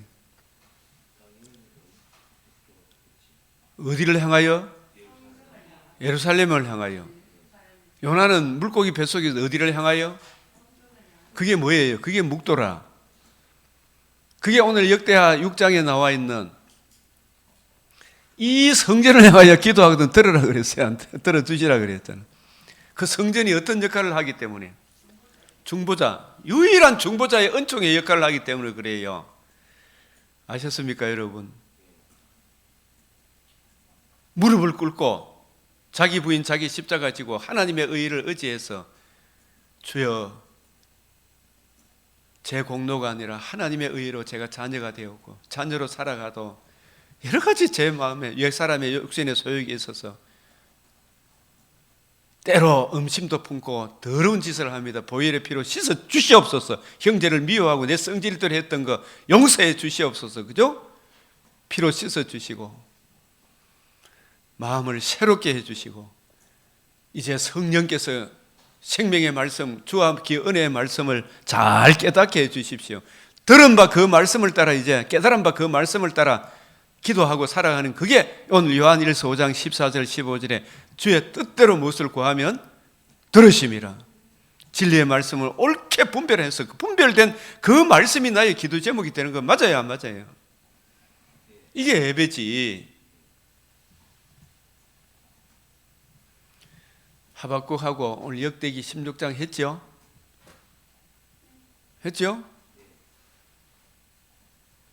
[SPEAKER 1] 어디를 향하여? 예루살렘을 향하여. 요나는 물고기 뱃속에서 어디를 향하여? 그게 뭐예요? 그게 묵도라. 그게 오늘 역대하 6장에 나와 있는 이 성전을 향하여 기도하거든 들으라 그랬어요. 들어주시라 그랬잖아요. 그 성전이 어떤 역할을 하기 때문에? 중보자, 유일한 중보자의 은총의 역할을 하기 때문에 그래요. 아셨습니까, 여러분? 무릎을 꿇고 자기 부인 자기 십자가 지고 하나님의 의를 의지해서 주여 제 공로가 아니라 하나님의 의로 제가 자녀가 되었고 자녀로 살아가도 여러 가지 제 마음에 옛 사람의 육신의 소욕이 있어서 때로 음심도 품고 더러운 짓을 합니다. 보혈의 피로 씻어 주시옵소서. 형제를 미워하고 내 성질대로 했던 거 용서해 주시옵소서. 그죠? 피로 씻어 주시고 마음을 새롭게 해주시고 이제 성령께서 생명의 말씀, 주와 함께 은혜의 말씀을 잘 깨닫게 해주십시오. 들은 바 그 말씀을 따라 이제 깨달은 바 그 말씀을 따라 기도하고 살아가는 그게 오늘 요한일서 5장 14절 15절에 주의 뜻대로 무엇을 구하면 들으심이라. 진리의 말씀을 옳게 분별해서 분별된 그 말씀이 나의 기도 제목이 되는 거 맞아요, 안 맞아요? 이게 예배지. 하박국하고 오늘 역대기 16장 했죠? 했죠?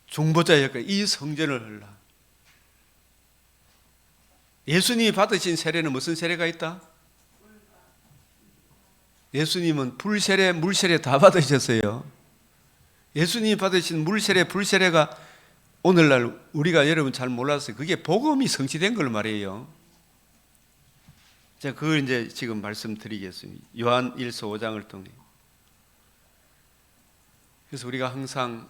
[SPEAKER 1] 중보자 역할, 이 성전을 흘러. 예수님이 받으신 세례는 무슨 세례가 있다? 예수님은 불세례, 물세례 다 받으셨어요. 예수님이 받으신 물세례, 불세례가 오늘날 우리가 여러분 잘 몰랐어요. 그게 복음이 성취된 걸 말이에요. 제가 그걸 이제 지금 말씀드리겠습니다. 요한 1서 5장을 통해. 그래서 우리가 항상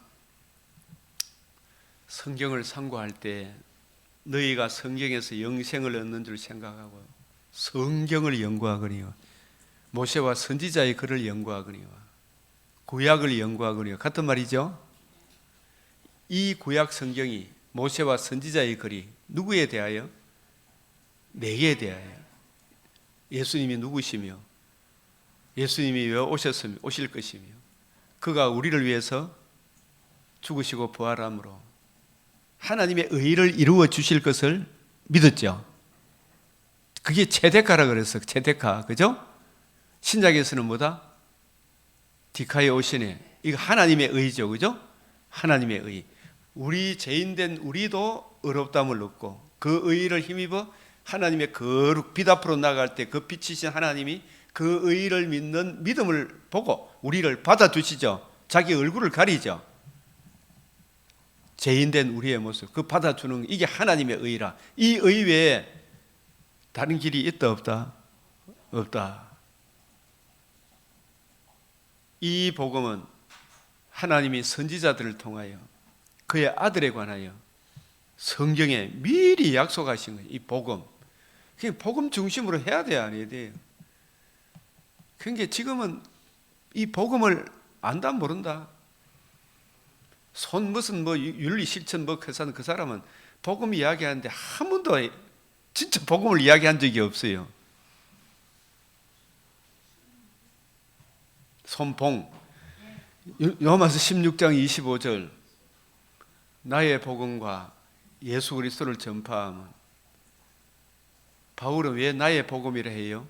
[SPEAKER 1] 성경을 상고할 때 너희가 성경에서 영생을 얻는 줄 생각하고 성경을 연구하거니와 모세와 선지자의 글을 연구하거니와 구약을 연구하거니와 같은 말이죠. 이 구약 성경이 모세와 선지자의 글이 누구에 대하여? 내게 대하여. 예수님이 누구시며 예수님이 왜 오실 것이며 그가 우리를 위해서 죽으시고 부활함으로 하나님의 의를 이루어 주실 것을 믿었죠. 그게 체데카라 그랬어. 체데카. 그죠? 신약에서는 뭐다? 디카에 오시네. 이거 하나님의 의죠. 그죠? 하나님의 의. 우리 죄인된 우리도 의롭다함을 얻고 그 의를 힘입어 하나님의 거룩 빛 앞으로 나갈 때 그 빛이신 하나님이 그 의를 믿는 믿음을 보고 우리를 받아주시죠. 자기 얼굴을 가리죠. 죄인된 우리의 모습, 그 받아주는 이게 하나님의 의라. 이 의 외에 다른 길이 있다 없다? 없다. 이 복음은 하나님이 선지자들을 통하여 그의 아들에 관하여 성경에 미리 약속하신 거예요. 이 복음. 그게 복음 중심으로 해야 돼요, 안 해야 돼요? 그러니까 지금은 이 복음을 안다 모른다. 무슨 윤리 실천 회사는 그 사람은 복음 이야기하는데 한 번도 진짜 복음을 이야기한 적이 없어요. 손봉 로마서 16장 25절 나의 복음과 예수 그리스도를 전파하면 바울은 왜 나의 복음이라 해요?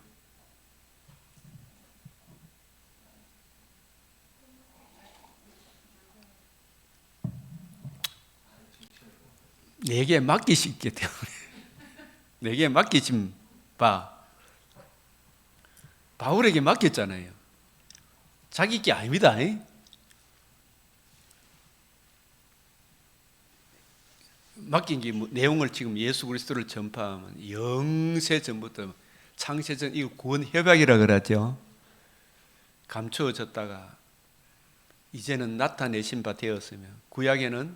[SPEAKER 1] 내게 맡기시기 때문에 내게 맡기신 바 바울에게 맡겼잖아요. 자기 게 아닙니다. 맡긴 게 내용을 지금 예수 그리스도를 전파하면 영세 전부터 창세전 이거 구원 협약이라 그러죠. 감추어졌다가 이제는 나타내신 바 되었으며 구약에는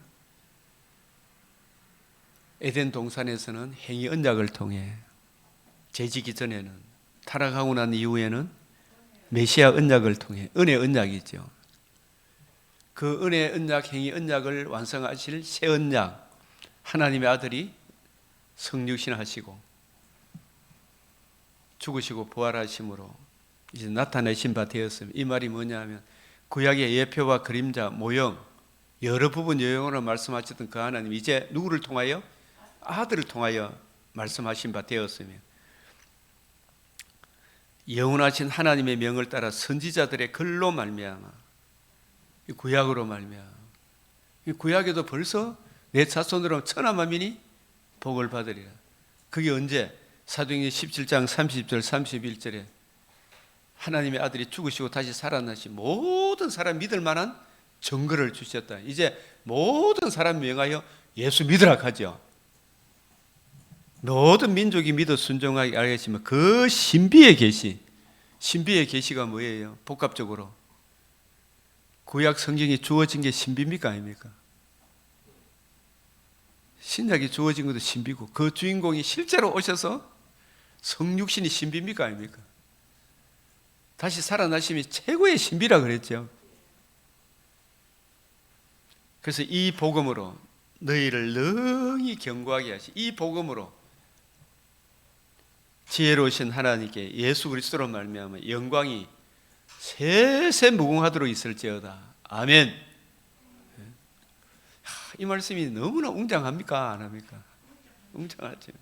[SPEAKER 1] 에덴 동산에서는 행위 언약을 통해 죄지기 전에는 타락하고 난 이후에는 메시아 언약을 통해 은혜 언약이죠. 그 은혜 언약 행위 언약을 완성하실 새 언약 하나님의 아들이 성육신하시고 죽으시고 부활하심으로 이제 나타내신 바 되었습니다. 이 말이 뭐냐면 구약의 예표와 그림자, 모형 여러 부분 여행으로 말씀하셨던 그 하나님 이제 누구를 통하여? 아들을 통하여 말씀하신 바 되었으며 영원하신 하나님의 명을 따라 선지자들의 글로 말미암아 구약으로 말미암아 구약에도 벌써 내 자손으로 천하만민이 복을 받으리라. 그게 언제? 사도행전 17장 30절 31절에 하나님의 아들이 죽으시고 다시 살아나신 모든 사람 믿을 만한 증거를 주셨다. 이제 모든 사람 명하여 예수 믿으라 하죠. 모든 민족이 믿어 순종하게 알겠지만 그 신비의 계시, 신비의 계시가 뭐예요? 복합적으로 구약 성경이 주어진 게 신비입니까 아닙니까? 신약이 주어진 것도 신비고 그 주인공이 실제로 오셔서 성육신이 신비입니까 아닙니까? 다시 살아나심이 최고의 신비라 그랬죠. 그래서 이 복음으로 너희를 능히 견고하게 하시. 이 복음으로 지혜로우신 하나님께 예수 그리스도로 말미암아 영광이 세세 무궁하도록 있을지어다. 아멘. 이 말씀이 너무나 웅장합니까? 안 합니까? 웅장하죠.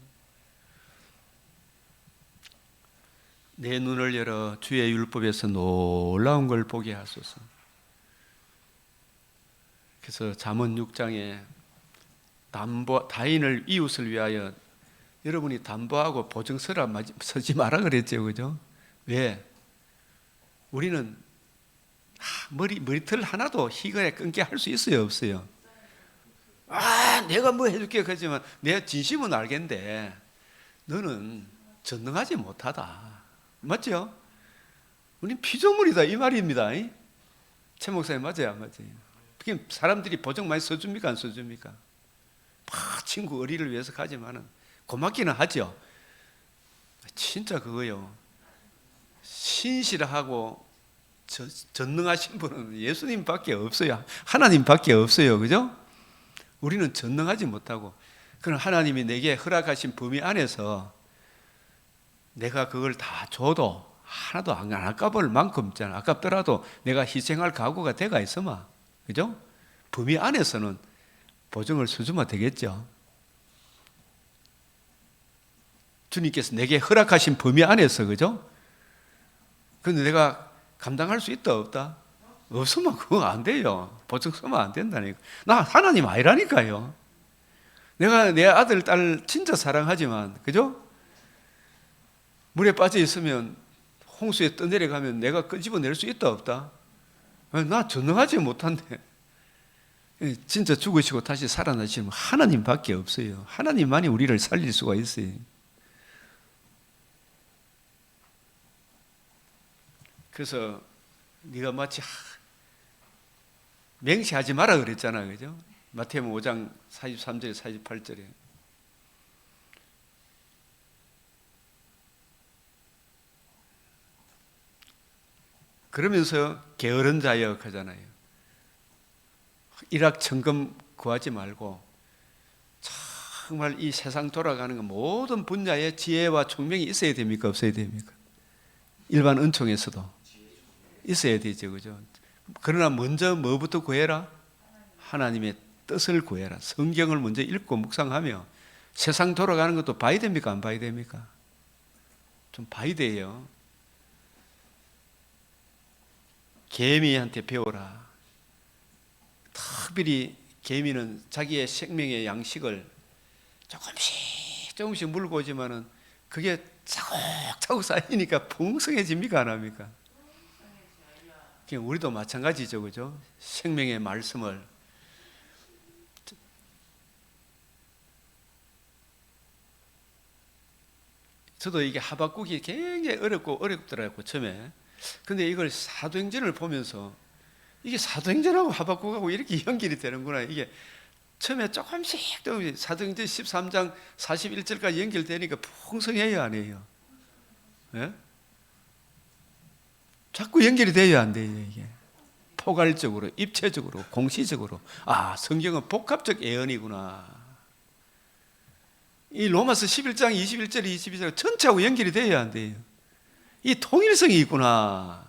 [SPEAKER 1] 내 눈을 열어 주의 율법에서 놀라운 걸 보게 하소서. 그래서 잠언 6장에 다인을 이웃을 위하여 여러분이 담보하고 보증서라 서지 마라 그랬죠, 그죠? 왜? 우리는 머리털 하나도 희거에 끊게 할 수 있어요, 없어요? 내가 뭐 해줄게 그러지만 내 진심은 알겠는데 너는 전능하지 못하다. 맞죠? 우린 피조물이다 이 말입니다. 최 목사님 맞아요, 안 맞아요? 사람들이 보증 많이 써줍니까, 안 써줍니까? 친구 의리를 위해서 가지만은 고맙기는 하죠. 진짜 그거요. 신실하고 전능하신 분은 예수님밖에 없어요. 하나님밖에 없어요, 그죠? 우리는 전능하지 못하고 그럼 하나님이 내게 허락하신 범위 안에서 내가 그걸 다 줘도 하나도 안 아까울 만큼 있잖아. 아깝더라도 내가 희생할 각오가 돼가 있어마. 그죠? 범위 안에서는 보증을 서주면 되겠죠. 주님께서 내게 허락하신 범위 안에서, 그죠? 근데 내가 감당할 수 있다, 없다? 없으면 그거 안 돼요. 보증 서면 안 된다니까. 나 하나님 아니라니까요. 내가 내 아들, 딸 진짜 사랑하지만, 그죠? 물에 빠져 있으면 홍수에 떠내려가면 내가 끄집어낼 수 있다, 없다? 나 전능하지 못한데. 진짜 죽으시고 다시 살아나시면 하나님밖에 없어요. 하나님만이 우리를 살릴 수가 있어요. 그래서 네가 마치 맹세하지 마라 그랬잖아, 그죠? 마태복음 5장 43절에 48절에 그러면서 게으른 자여 하잖아요. 일확천금 구하지 말고 정말 이 세상 돌아가는 건 모든 분야의 지혜와 총명이 있어야 됩니까? 없어야 됩니까? 일반 은총에서도 있어야 되죠, 그죠? 그러나 먼저 뭐부터 구해라? 하나님의 뜻을 구해라. 성경을 먼저 읽고 묵상하며 세상 돌아가는 것도 봐야 됩니까? 안 봐야 됩니까? 좀 봐야 돼요. 개미한테 배워라. 특별히 개미는 자기의 생명의 양식을 조금씩 물고 오지만은 그게 차곡차곡 쌓이니까 풍성해집니까? 안 합니까? 우리도 마찬가지죠, 그죠? 생명의 말씀을 저도 이게 하박국이 굉장히 어렵더라고요, 처음에. 근데 이걸 사도행전을 보면서 이게 사도행전하고 하박국하고 이렇게 연결이 되는구나. 이게 처음에 조금씩 사도행전 13장 41절까지 연결되니까 풍성해요, 안 해요? 예? 자꾸 연결이 돼야 안 돼요, 이게. 포괄적으로, 입체적으로, 공시적으로. 성경은 복합적 예언이구나. 이 로마서 11장 21절, 22절 전체하고 연결이 돼야 안 돼요. 이 통일성이 있구나.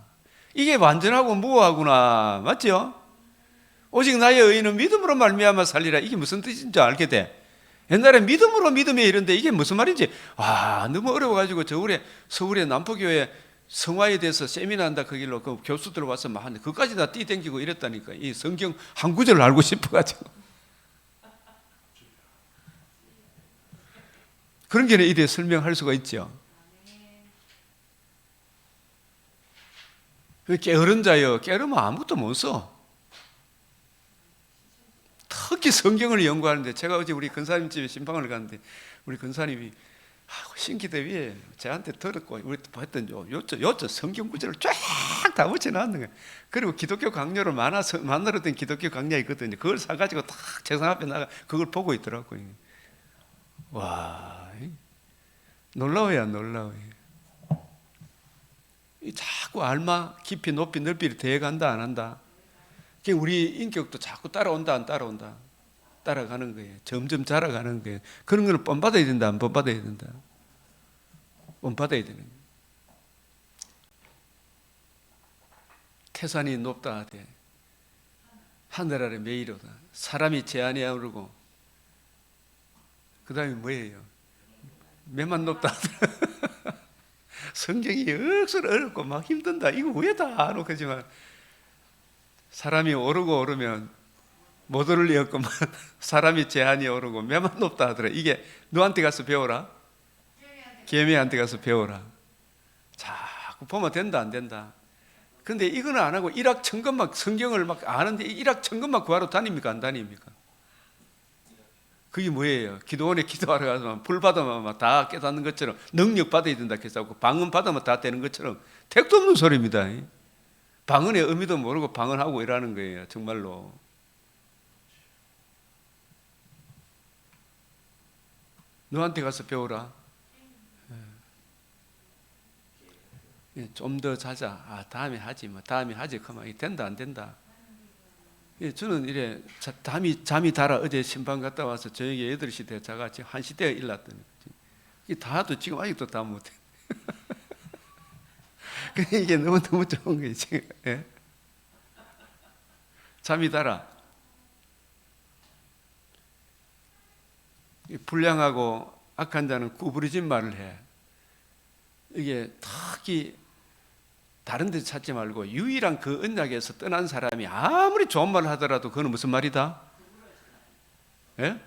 [SPEAKER 1] 이게 완전하고 무오하구나. 맞죠? 오직 나의 의인은 믿음으로 말미암아 살리라. 이게 무슨 뜻인지 알게 돼. 옛날에 믿음으로 믿음에 이런데 이게 무슨 말인지 너무 어려워가지고 서울의 남포교회 성화에 대해서 세미나 한다 그 길로 그 교수들 와서 막 하는데 그까지 다 뛰댕기고 이랬다니까. 이 성경 한 구절을 알고 싶어가지고 그런 게 이래 설명할 수가 있죠. 게으른 자여, 게으르면 아무것도 못 써. 특히 성경을 연구하는데, 제가 어제 우리 근사님 집에 신방을 갔는데 우리 근사님이 신기대 위에 저한테 들었고 우리 했던 요쪽 성경 구절을 쫙 다 붙여놨는 거예요. 그리고 기독교 강요를 만들었던 기독교 강좌 있거든요. 그걸 사가지고 딱 책상 앞에 나가 그걸 보고 있더라고요. 와, 놀라워요, 놀라워요. 자꾸 알마 깊이 높이 넓이를 대간다 안 한다. 우리 인격도 자꾸 따라온다 안 따라온다. 따라가는 거예요. 점점 자라가는 거예요. 그런 거는 뻔받아야 된다 안 뻔받아야 된다. 뻔받아야 되는 거예요. 태산이 높다 하되 하늘 아래 매이로다. 사람이 제한에 오르고 그 다음에 뭐예요? 매만 높다 하더라. 성경이 억수로 어렵고 막 힘든다. 이거 왜 다 안 오겠지만 사람이 오르고 오르면 못 오를 리 없구만. 사람이 제한이 오르고 매만 높다 하더라. 이게 너한테 가서 배워라. 개미한테 가서 배워라. 자꾸 보면 된다 안 된다. 근데 이거는 안 하고 일확천금만 성경을 막 아는데 일확천금만 구하러 다닙니까 안 다닙니까? 그게 뭐예요? 기도원에 기도하러 가서 불 받으면 다 깨닫는 것처럼 능력 받아야 된다 해서 방언 받으면 다 되는 것처럼 택도 없는 소리입니다. 방언의 의미도 모르고 방언하고 이러는 거예요. 정말로. 너한테 가서 배우라. 좀 더 자자. 다음에 하지. 다음에 하지. 그만 된다 안 된다. 저는 이래 잠이 달아. 어제 신방 갔다 와서 저녁에 8시 대 자가 지금 1시대에 일났더니 다도 지금 아직도 다 못해. 이게 너무너무 좋은 거예요 지금. 예? 잠이 달아. 불량하고 악한 자는 구부러진 말을 해. 이게 특히 다른 데 찾지 말고 유일한 그 언약에서 떠난 사람이 아무리 좋은 말을 하더라도 그건 무슨 말이다? 예?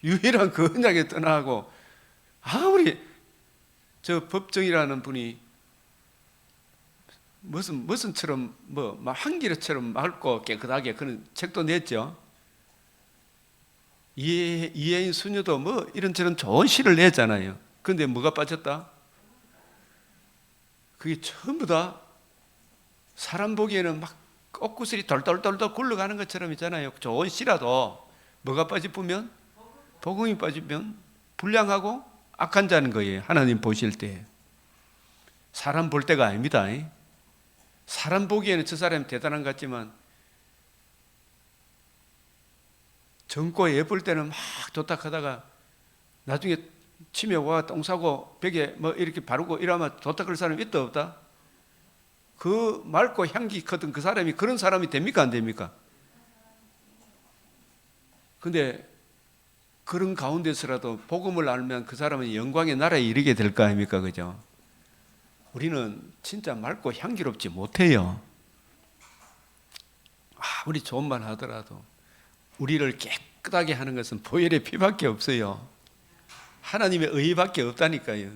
[SPEAKER 1] 유일한 그 언약에 떠나고 아무리 저 법정이라는 분이 무슨처럼 한기로처럼 맑고 깨끗하게 그런 책도 냈죠. 이혜인 수녀도 이런저런 좋은 시를 냈잖아요. 근데 뭐가 빠졌다? 그게 전부 다 사람 보기에는 막 꽃구슬이 돌돌돌돌 굴러가는 것처럼 있잖아요. 좋은 시라도 뭐가 빠지면 복음이 빠지면 불량하고 악한 자는 거예요. 하나님 보실 때 사람 볼 때가 아닙니다. 사람 보기에는 저 사람이 대단한 것 같지만 젊고 예쁠 때는 막 좋다 하다가 나중에 치매 와 똥 싸고 벽에 이렇게 바르고 이러면 좋다 그럴 사람이 있다 없다? 그 맑고 향기 크던 그 사람이 그런 사람이 됩니까 안 됩니까? 근데 그런 가운데서라도 복음을 알면 그 사람은 영광의 나라에 이르게 될 거 아닙니까? 그죠? 우리는 진짜 맑고 향기롭지 못해요. 아무리 좋은 말 하더라도 우리를 깨끗하게 하는 것은 보혈의 피밖에 없어요. 하나님의 의밖에 없다니까요.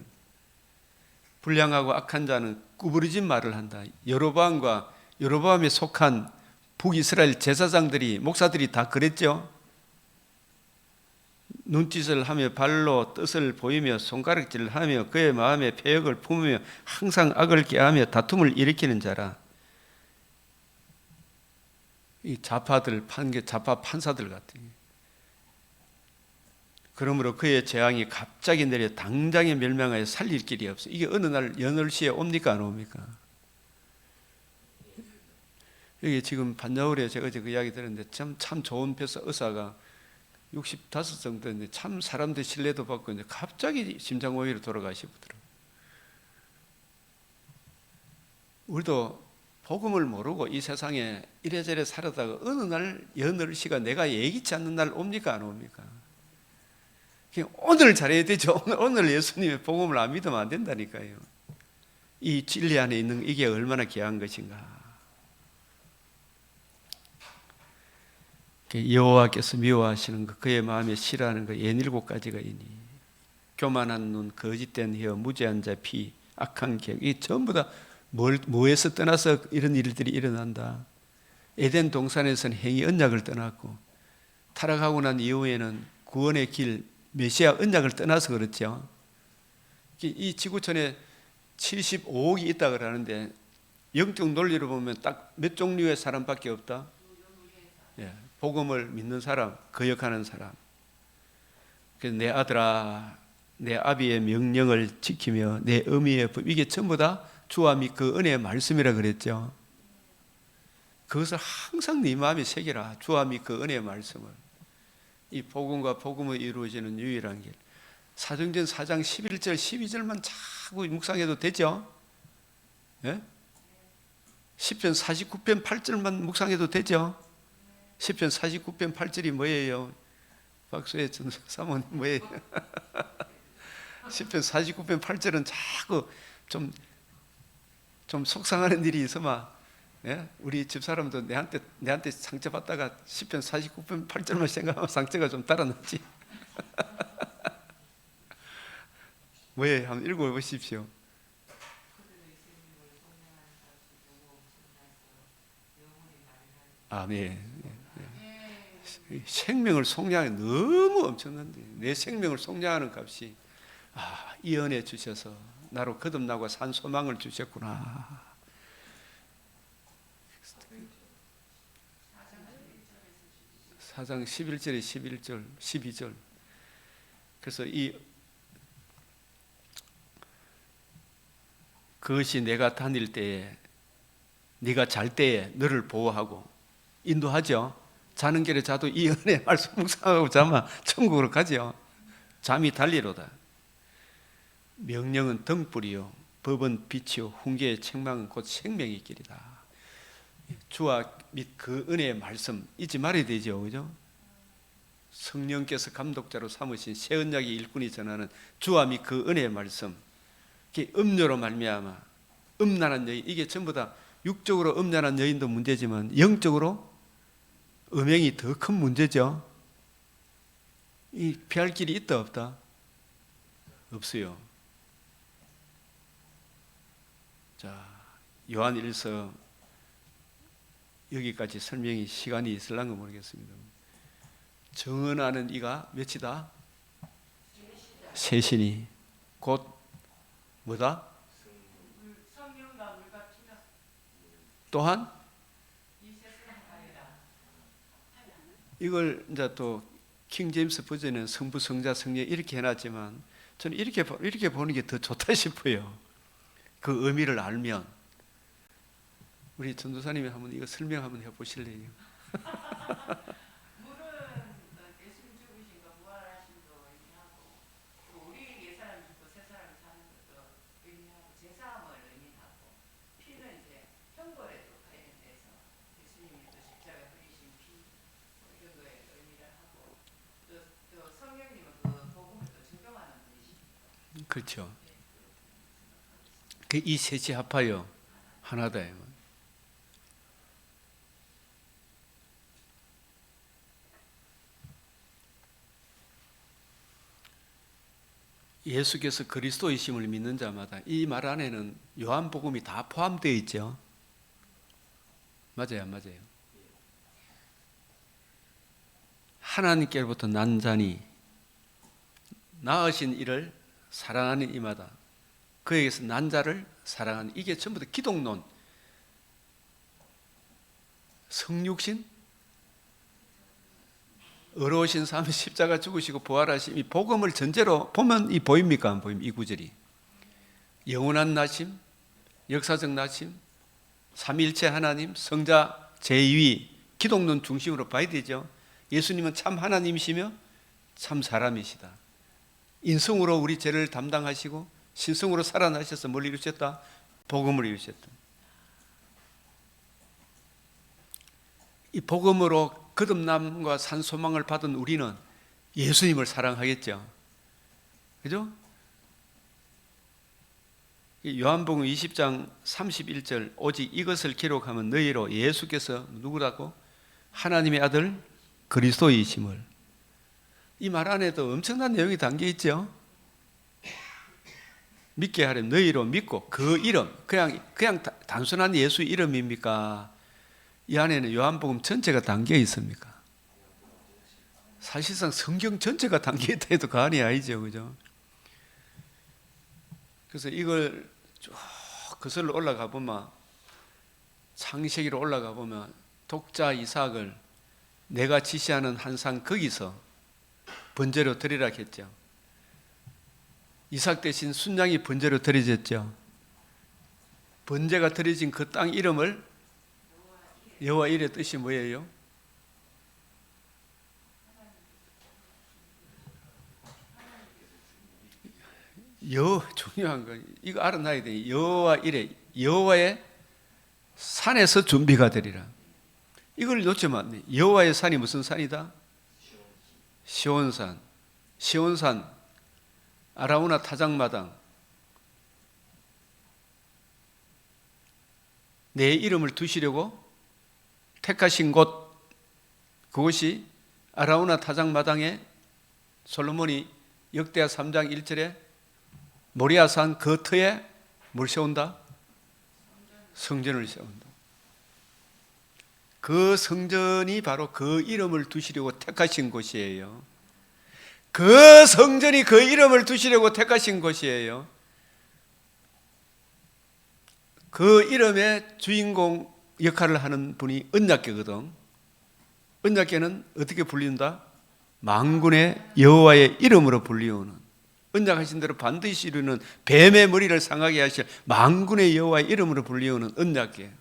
[SPEAKER 1] 불량하고 악한 자는 구부러진 말을 한다. 여로보암에 속한 북이스라엘 제사장들이 목사들이 다 그랬죠. 눈짓을 하며 발로 뜻을 보이며 손가락질을 하며 그의 마음에 패역을 품으며 항상 악을 꾀하며 다툼을 일으키는 자라. 이 좌파 판사들 같은. 그러므로 그의 재앙이 갑자기 내려 당장에 멸망하여 살릴 길이 없어. 이게 어느 날 연월시에 옵니까 안 옵니까? 여기 지금 반야울에 제가 어제 그 이야기 들었는데 참 좋은 의사가 65 정도인데 참 사람들 신뢰도 받고 이제 갑자기 심장오해로 돌아가시더라고요. 우리도 복음을 모르고 이 세상에 이래저래 살아다가 어느 날 여느 시가 내가 예기치 않는 날 옵니까 안 옵니까? 그냥 오늘 잘해야 되죠. 오늘 예수님의 복음을 안 믿으면 안 된다니까요. 이 진리 안에 있는 이게 얼마나 귀한 것인가. 여호와께서 미워하시는 것, 그의 마음에 싫어하는 것 67가지가 있니. 교만한 눈, 거짓된 혀, 무죄한 자 피, 악한 계획, 이 전부 다 뭐에서 떠나서 이런 일들이 일어난다. 에덴 동산에서는 행위 언약을 떠났고 타락하고 난 이후에는 구원의 길 메시아 언약을 떠나서 그렇죠. 이 지구촌에 75억이 있다 그러는데 영적 논리로 보면 딱 몇 종류의 사람밖에 없다. 예, 복음을 믿는 사람, 거역하는 사람. 그래서 내 아들아, 내 아비의 명령을 지키며 내 어미의 법, 이게 전부 다 주와 및 그 은혜의 말씀이라 그랬죠. 그것을 항상 네 마음에 새기라. 주와 및 그 은혜의 말씀을. 이 복음과 복음을 이루어지는 유일한 길. 사도행전 4장 11절 12절만 자꾸 묵상해도 되죠? 예? 시편 49편 8절만 묵상해도 되죠? 시편 49편 8절이 뭐예요? 박수의 전사 사모님 뭐예요? 시편 49편 8절은 자꾸 좀 속상하는 일이 있으면, 예? 우리 집사람도 내한테 상처받다가 시편 49편 8절만 생각하면 상처가 좀 달아나지. 뭐예요? 한번 읽어보십시오. 아멘. 생명을 속량해 너무 엄청난데 내 생명을 속량하는 값이 이 은혜 주셔서 나로 거듭나고 산 소망을 주셨구나. 사장 11절에 11절 12절. 그래서 그것이 내가 다닐 때에 네가 잘 때에 너를 보호하고 인도하죠. 자는 길에 자도 이 은혜 말씀 묵상하고 자면 천국으로 가죠. 잠이 달리로다. 명령은 등불이요 법은 빛이요 훈계의 책망은 곧 생명의 길이다. 주와 및 그 은혜의 말씀 잊지 말아야 되죠. 그죠? 성령께서 감독자로 삼으신 새 언약의 일꾼이 전하는 주와 및 그 은혜의 말씀. 음료로 말미암아 음란한 여인, 이게 전부 다 육적으로 음란한 여인도 문제지만 영적으로 음행이 더 큰 문제죠. 이 피할 길이 있다 없다? 없어요. 자, 요한 1서 여기까지 설명이 시간이 있을랑가 모르겠습니다. 정언하는 이가 몇이다? 셋이니 곧 뭐다? 또한 이걸 이제 또 킹 제임스 버전은 성부, 성자, 성령 이렇게 해놨지만 저는 이렇게 보는 게 더 좋다 싶어요. 그 의미를 알면. 우리 전도사님이 한번 이거 설명 한번 해보실래요? 그렇죠. 이 셋이 합하여 하나다. 예수께서 그리스도이심을 믿는 자마다 이 말 안에는 요한복음이 다 포함되어 있죠. 맞아요, 안 맞아요? 하나님께로부터 난 자니 낳으신 이를 사랑하는 이마다 그에게서 난 자를 사랑하는, 이게 전부 다 기독론. 성육신, 어려우신 삶, 십자가 죽으시고 부활하심, 이 복음을 전제로 보면 이 보입니까 안 보입니까? 이 구절이 영원한 나심, 역사적 나심, 삼위일체 하나님, 성자 제2위, 기독론 중심으로 봐야 되죠. 예수님은 참 하나님이시며 참 사람이시다. 인성으로 우리 죄를 담당하시고 신성으로 살아나셔서 뭘 이루셨다? 복음을 이루셨다. 이 복음으로 거듭남과 산소망을 받은 우리는 예수님을 사랑하겠죠. 그죠? 요한복음 20장 31절 오직 이것을 기록하면 너희로 예수께서 누구라고? 하나님의 아들 그리스도이심을. 이 말 안에도 엄청난 내용이 담겨 있죠. 믿게 하려 너희로 믿고 그 이름, 그냥 단순한 예수 이름입니까? 이 안에는 요한복음 전체가 담겨 있습니까? 사실상 성경 전체가 담겨 있다 해도 과언이 아니죠, 그죠? 그래서 이걸 쭉 거슬러 올라가 보면, 창세기로 올라가 보면 독자 이삭을 내가 지시하는 한 상 거기서 번제로 드리라 했죠. 이삭 대신 순양이 번제로 드려졌죠. 번제가 드려진 그 땅 이름을 여호와 이레 뜻이 뭐예요? 중요한 거 이거 알아놔야 돼. 여호와 이레, 여호와의 산에서 준비가 되리라. 이걸 놓치면 안 돼. 여호와의 산이 무슨 산이다? 시온산. 시온산 아라우나 타작마당. 내 이름을 두시려고 택하신 곳, 그곳이 아라우나 타작마당에 솔로몬이 역대하 3장 1절에 모리아산 그 터에 뭘 세운다? 성전을 세운다. 그 성전이 바로 그 이름을 두시려고 택하신 곳이에요. 그 성전이 그 이름을 두시려고 택하신 곳이에요. 그 이름의 주인공 역할을 하는 분이 언약궤거든. 언약궤는 어떻게 불린다? 만군의 여호와의 이름으로 불리우는, 언약하신 대로 반드시 이루는, 뱀의 머리를 상하게 하실 만군의 여호와의 이름으로 불리우는 언약궤.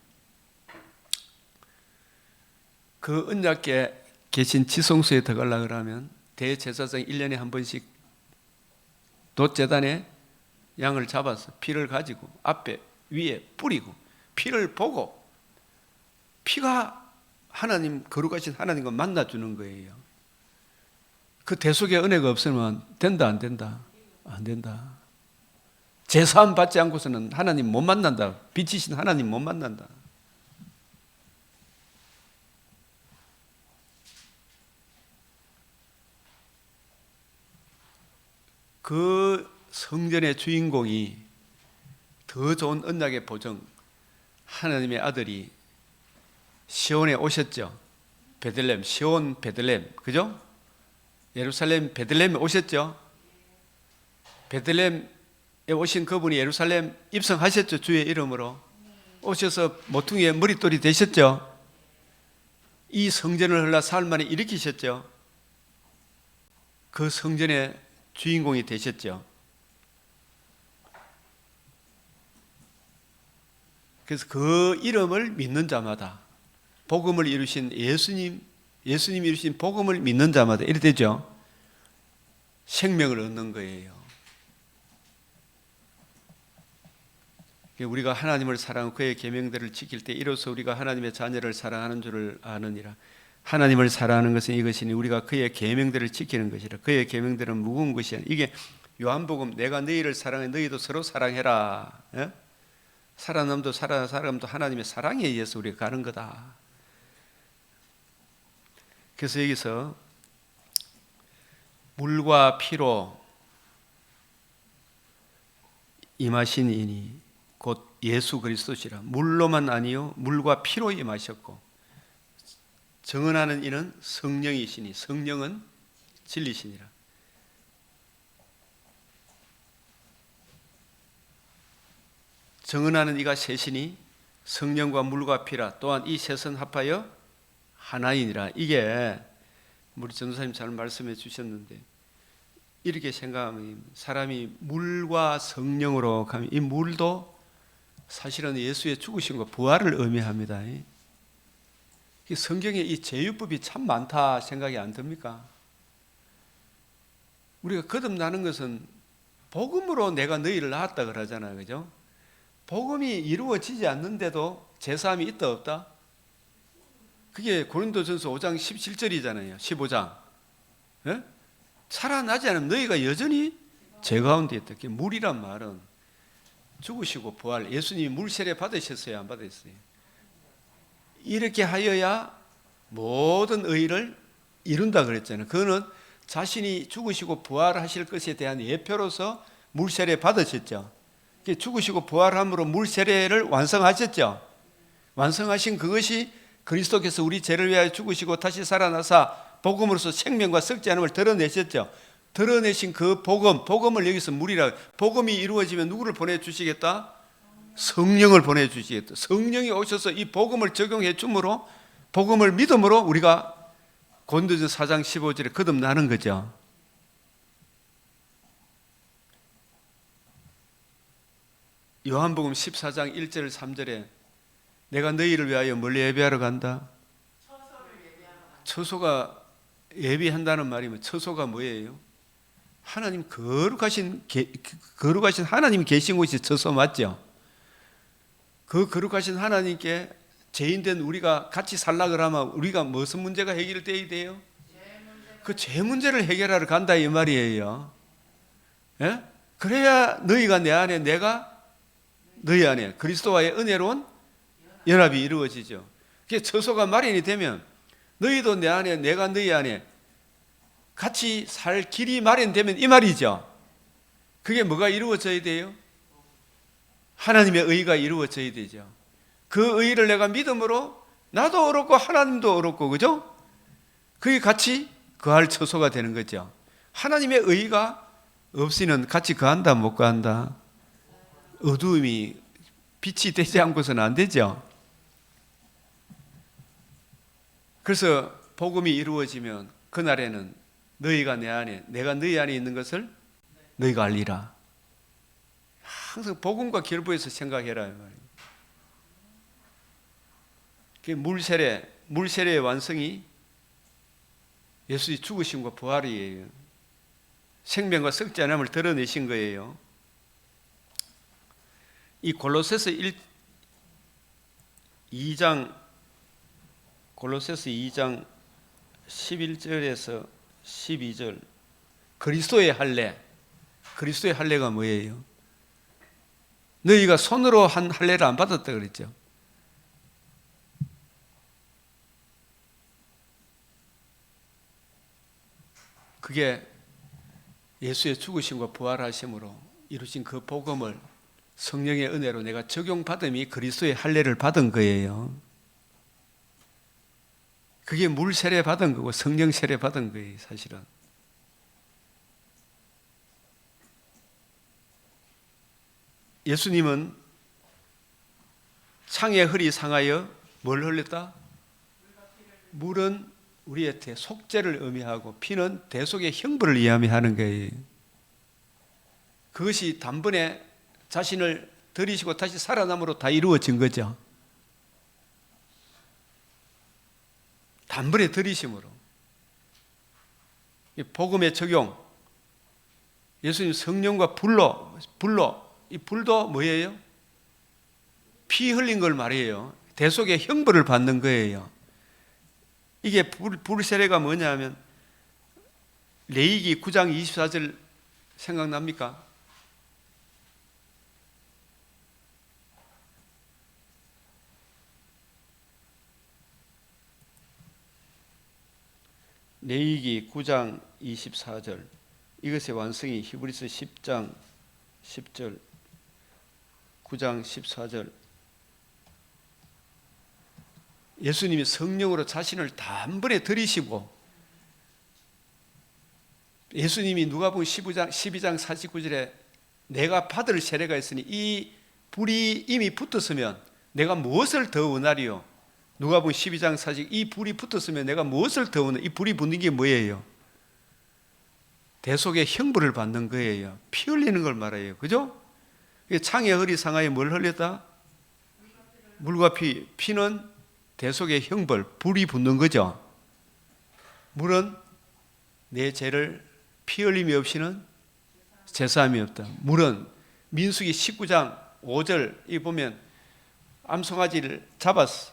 [SPEAKER 1] 그 언약궤 계신 지성소에 들어가려고 하면 대제사장이 1년에 한 번씩 돛제단에 양을 잡아서 피를 가지고 앞에 위에 뿌리고 피를 보고 피가 하나님, 거룩하신 하나님과 만나주는 거예요. 그 대속의 은혜가 없으면 된다 안 된다? 안 된다. 제사함 받지 않고서는 하나님 못 만난다. 빛이신 하나님 못 만난다. 그 성전의 주인공이 더 좋은 언약의 보증, 하나님의 아들이 시온에 오셨죠. 베들레헴, 시온 베들레헴, 그죠? 예루살렘 베들레헴에 오셨죠. 베들레헴에 오신 그분이 예루살렘 입성하셨죠. 주의 이름으로 오셔서 모퉁이에 머릿돌이 되셨죠. 이 성전을 흘러 사흘 만에 일으키셨죠. 그 성전의 주인공이 되셨죠. 그래서 그 이름을 믿는 자마다, 복음을 이루신 예수님이 이루신 복음을 믿는 자마다 이래 되죠. 생명을 얻는 거예요. 우리가 하나님을 사랑하고 그의 계명들을 지킬 때 이로써 우리가 하나님의 자녀를 사랑하는 줄을 아느니라. 하나님을 사랑하는 것은 이것이니 우리가 그의 계명들을 지키는 것이라. 그의 계명들은 무거운 것이 아니라. 이게 요한복음, 내가 너희를 사랑해 너희도 서로 사랑해라. 예? 살아남도 살아남도 하나님의 사랑에 의해서 우리가 가는 거다. 그래서 여기서 물과 피로 임하신 이니 곧 예수 그리스도시라. 물로만 아니요 물과 피로 임하셨고 정언하는 이는 성령이시니 성령은 진리시니라. 정언하는 이가 셋이니 성령과 물과 피라. 또한 이 셋은 합하여 하나이니라. 이게 우리 전도사님 잘 말씀해 주셨는데, 이렇게 생각하면 사람이 물과 성령으로 가면 이 물도 사실은 예수의 죽으심과 부활을 의미합니다. 성경에 이 제유법이 참 많다 생각이 안 듭니까? 우리가 거듭나는 것은 복음으로 내가 너희를 낳았다 그러잖아요. 그죠? 복음이 이루어지지 않는데도 제사함이 있다 없다? 그게 고린도전서 5장 17절이잖아요. 15장. 예? 살아나지 않으면 너희가 여전히 죄 가운데 있다. 물이란 말은 죽으시고 부활, 예수님이 물 세례 받으셨어요, 안 받으셨어요? 이렇게 하여야 모든 의를 이룬다 그랬잖아요. 그거는 자신이 죽으시고 부활하실 것에 대한 예표로서 물 세례 받으셨죠. 죽으시고 부활함으로 물 세례를 완성하셨죠. 완성하신 그것이 그리스도께서 우리 죄를 위하여 죽으시고 다시 살아나사 복음으로서 생명과 썩지 않음을 드러내셨죠. 드러내신 그 복음을 여기서 물이라, 복음이 이루어지면 누구를 보내주시겠다? 성령을 보내주시겠다. 성령이 오셔서 이 복음을 적용해 줌으로, 복음을 믿음으로 우리가 고린도전서 4장 15절에 거듭나는 거죠. 요한복음 14장 1절 3절에 내가 너희를 위하여 멀리 예배하러 간다. 처소가 예비한다는 말이면 처소가 뭐예요? 하나님 거룩하신 하나님 계신 곳이 처소 맞죠? 그 거룩하신 하나님께 죄인된 우리가 같이 살라 그러면 우리가 무슨 문제가 해결돼야 돼요? 그 죄 문제를 해결하러 간다 이 말이에요. 예? 그래야 너희가 내 안에, 내가 너희 안에 그리스도와의 은혜로운 연합이 이루어지죠. 그게 처소가 마련이 되면 너희도 내 안에, 내가 너희 안에 같이 살 길이 마련되면 이 말이죠. 그게 뭐가 이루어져야 돼요? 하나님의 의가 이루어져야 되죠. 그 의를 내가 믿음으로 나도 얻었고 하나님도 얻었고, 그죠? 그게 같이 거할 처소가 되는 거죠. 하나님의 의가 없이는 같이 거한다 못 거한다? 어두움이 빛이 되지 않고서는 안 되죠. 그래서 복음이 이루어지면 그날에는 너희가 내 안에, 내가 너희 안에 있는 것을 너희가 알리라. 항상 복음과 결부해서 생각해라 말이에요. 물세례의 완성이 예수의 죽으심과 부활이에요. 생명과 썩지 않음을 드러내신 거예요. 이 골로새서 2장 11절에서 12절 그리스도의 할례가 뭐예요? 너희가 손으로 한 할례를 안 받았다 그랬죠. 그게 예수의 죽으심과 부활하심으로 이루신 그 복음을 성령의 은혜로 내가 적용받음이 그리스도의 할례를 받은 거예요. 그게 물 세례 받은 거고 성령 세례 받은 거예요, 사실은. 예수님은 창의 흙이 상하여 뭘 흘렸다? 물은 우리의 속죄를 의미하고 피는 대속의 형벌을 의미하는 거예요. 그것이 단번에 자신을 들이시고 다시 살아남으로 다 이루어진 거죠. 단번에 들이심으로. 복음의 적용. 예수님 성령과 불로, 이 불도 뭐예요? 피 흘린 걸 말이에요. 대속의 형벌을 받는 거예요. 이게 불 세례가 뭐냐 하면 레위기 9장 24절 생각납니까? 레위기 9장 24절 이것의 완성이 히브리서 10장 10절 9장 14절 예수님이 성령으로 자신을 단번에 들이시고 예수님이 누가복음 12장 49절에 내가 받을 세례가 있으니 이 불이 이미 붙었으면 내가 무엇을 더 원하리요? 누가복음 12장 40 이 불이 붙었으면 내가 무엇을 더 원하리요? 이 불이 붙는 게 뭐예요? 대속의 형벌을 받는 거예요. 피 흘리는 걸 말해요. 그죠? 창의 흙이 상하여 뭘 흘렸다? 물과 피는 대속의 형벌, 불이 붙는 거죠. 물은 내 죄를 피 흘림이 없이는 제사함이 없다. 물은 민수기 19장 5절 이 보면 암송아지를 잡았어.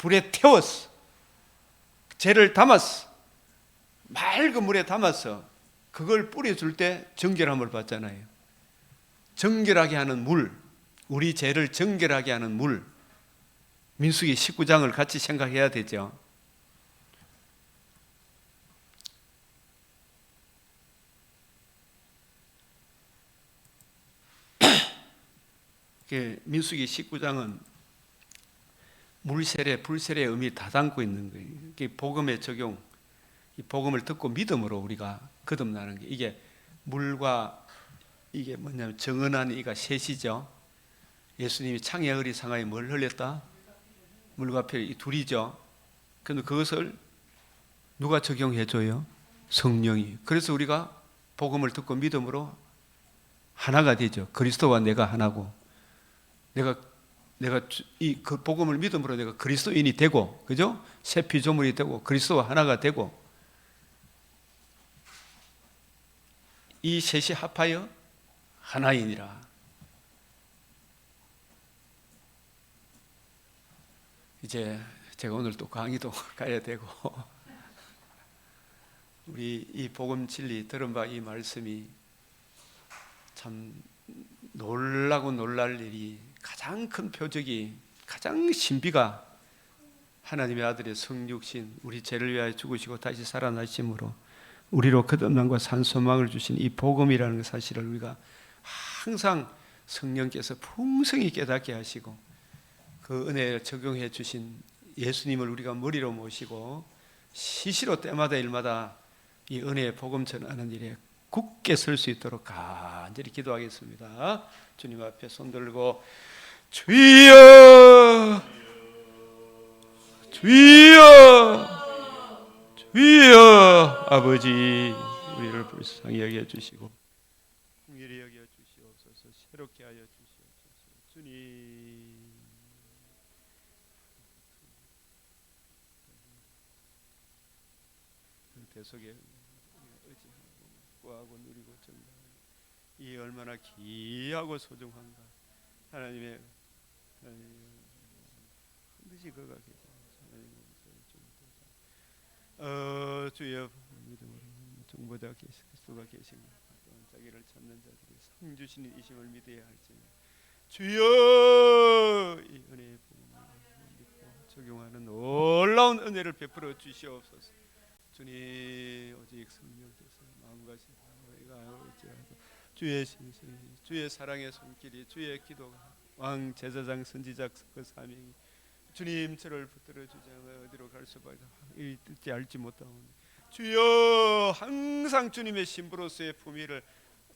[SPEAKER 1] 불에 태웠어. 죄를 담았어. 맑은 물에 담아서 그걸 뿌려줄 때 정결함을 받잖아요. 정결하게 하는 물, 우리 죄를 정결하게 하는 물, 민수기 19장을 같이 생각해야 되죠. 민수기 19장은 물세례, 불세례의 의미 다 담고 있는 거예요. 이게 복음의 적용, 이 복음을 듣고 믿음으로 우리가 거듭나는 게, 이게 물과 이게 뭐냐면 정은한 이가 셋이죠. 예수님이 창에 어리상하에 뭘 흘렸다? 물과 피, 이 둘이죠. 그런데 그것을 누가 적용해 줘요? 성령이. 그래서 우리가 복음을 듣고 믿음으로 하나가 되죠. 그리스도와 내가 하나고, 내가 이 그 복음을 믿음으로 내가 그리스도인이 되고, 그죠? 새 피조물이 되고 그리스도와 하나가 되고, 이 셋이 합하여 하나이니라. 이제 제가 오늘 또 강의도 가야 되고, 우리 이 복음 진리 들은 바 이 말씀이 참 놀라고 놀랄 일이, 가장 큰 표적이, 가장 신비가 하나님의 아들의 성육신, 우리 죄를 위하여 죽으시고 다시 살아나심으로 우리로 거듭남과 산 소망을 주신 이 복음이라는 사실을 우리가 항상 성령께서 풍성히 깨닫게 하시고, 그 은혜에 적용해 주신 예수님을 우리가 머리로 모시고 시시로 때마다 일마다 이 은혜의 복음 전하는 일에 굳게 설 수 있도록 간절히 기도하겠습니다. 주님 앞에 손 들고 주여, 주여, 주여. 아버지, 우리를 불쌍히 여겨 주시고 긍휼히 여겨 주시옵소서. 새롭게 하여 주시옵소서. 주님, 대속에 의지하고 구하고 누리고 전가하는 이 얼마나 귀하고 소중한가. 하나님의 반드시 그가 계십니다. 주여, 믿음으로 정보자 그리스도가 계신 또한 자기를 찾는 자들이 상 주시는 이심을 믿어야 할지니, 주여, 이 은혜의 복음을 믿고 적용하는 놀라운 은혜를 베풀어 주시옵소서. 주님, 오직 성령께서 마음과 생각을 어찌하고 주의 신성이, 주의 사랑의 손길이, 주의 기도가, 왕 제사장 선지자 그 사명이, 주님 저를 붙들어 주자 어디로 갈 수밖에 듣지 알지 못하오니, 주여, 항상 주님의 신부로서의 품위를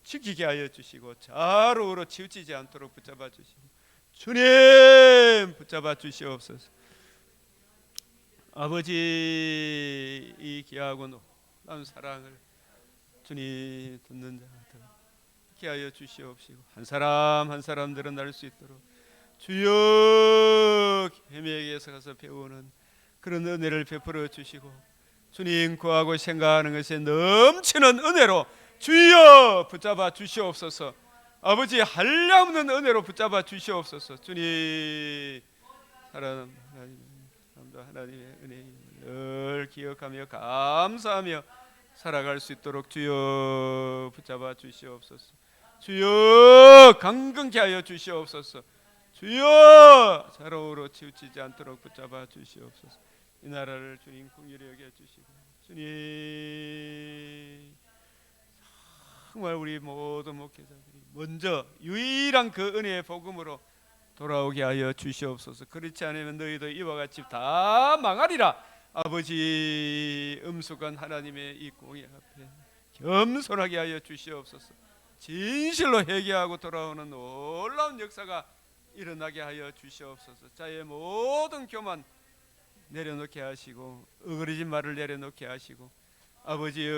[SPEAKER 1] 지키게 하여 주시고 좌우로 치우치지 않도록 붙잡아 주시고, 주님 붙잡아 주시옵소서. 아버지, 이 귀하고 놀라운 사랑을 주님 듣는 자들 있게 하여 주시옵시고, 한 사람 한 사람 늘어날 수 있도록 주여, 헤매에게서 가서 배우는 그런 은혜를 베풀어 주시고, 주님 구하고 생각하는 것에 넘치는 은혜로 주여 붙잡아 주시옵소서. 아버지, 한량없는 은혜로 붙잡아 주시옵소서. 주님, 사랑하는 하나님의 은혜를 늘 기억하며 감사하며 살아갈 수 있도록 주여 붙잡아 주시옵소서. 주여 강건케 하여 주시옵소서. 주여 좌로우로 치우치지 않도록 붙잡아 주시옵소서. 이 나라를 주님 긍휼히 여겨 주시고, 주님 정말 우리 모든 목회자들이 먼저 유일한 그 은혜의 복음으로 돌아오게 하여 주시옵소서. 그렇지 않으면 너희도 이와 같이 다 망하리라. 아버지, 음숙한 하나님의 이 공의 앞에 겸손하게 하여 주시옵소서. 진실로 회개하고 돌아오는 놀라운 역사가 일어나게 하여 주시옵소서. 자의 모든 교만 내려놓게 하시고, 어그러진 말을 내려놓게 하시고, 아버지여,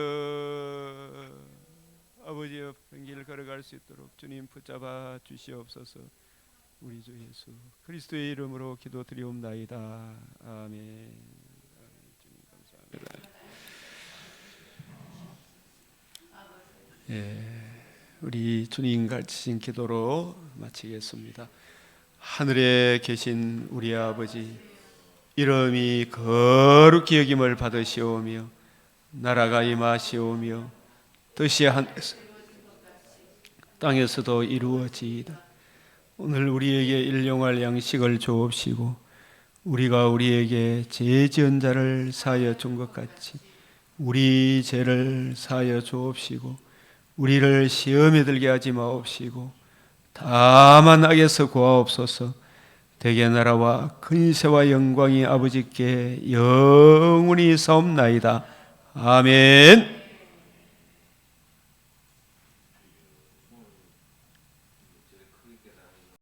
[SPEAKER 1] 아버지여, 그 길을 걸어갈 수 있도록 주님 붙잡아 주시옵소서. 우리 주 예수 그리스도의 이름으로 기도드리옵나이다. 아멘. 주님 감사합니다. 우리 주님 가르치신 기도로 마치겠습니다. 하늘에 계신 우리 아버지, 이름이 거룩히 여김을 받으시오며 나라가 임하시오며 뜻이 하늘에서 땅에서도 이루어지이다. 오늘 우리에게 일용할 양식을 주옵시고 우리가 우리에게 죄 지은 자를 사하여 준 것 같이 우리 죄를 사하여 주옵시고 우리를 시험에 들게 하지 마옵시고 다만 악에서 구하옵소서. 대개 나라와 근세와 영광이 아버지께 영원히 사옵나이다. 아멘.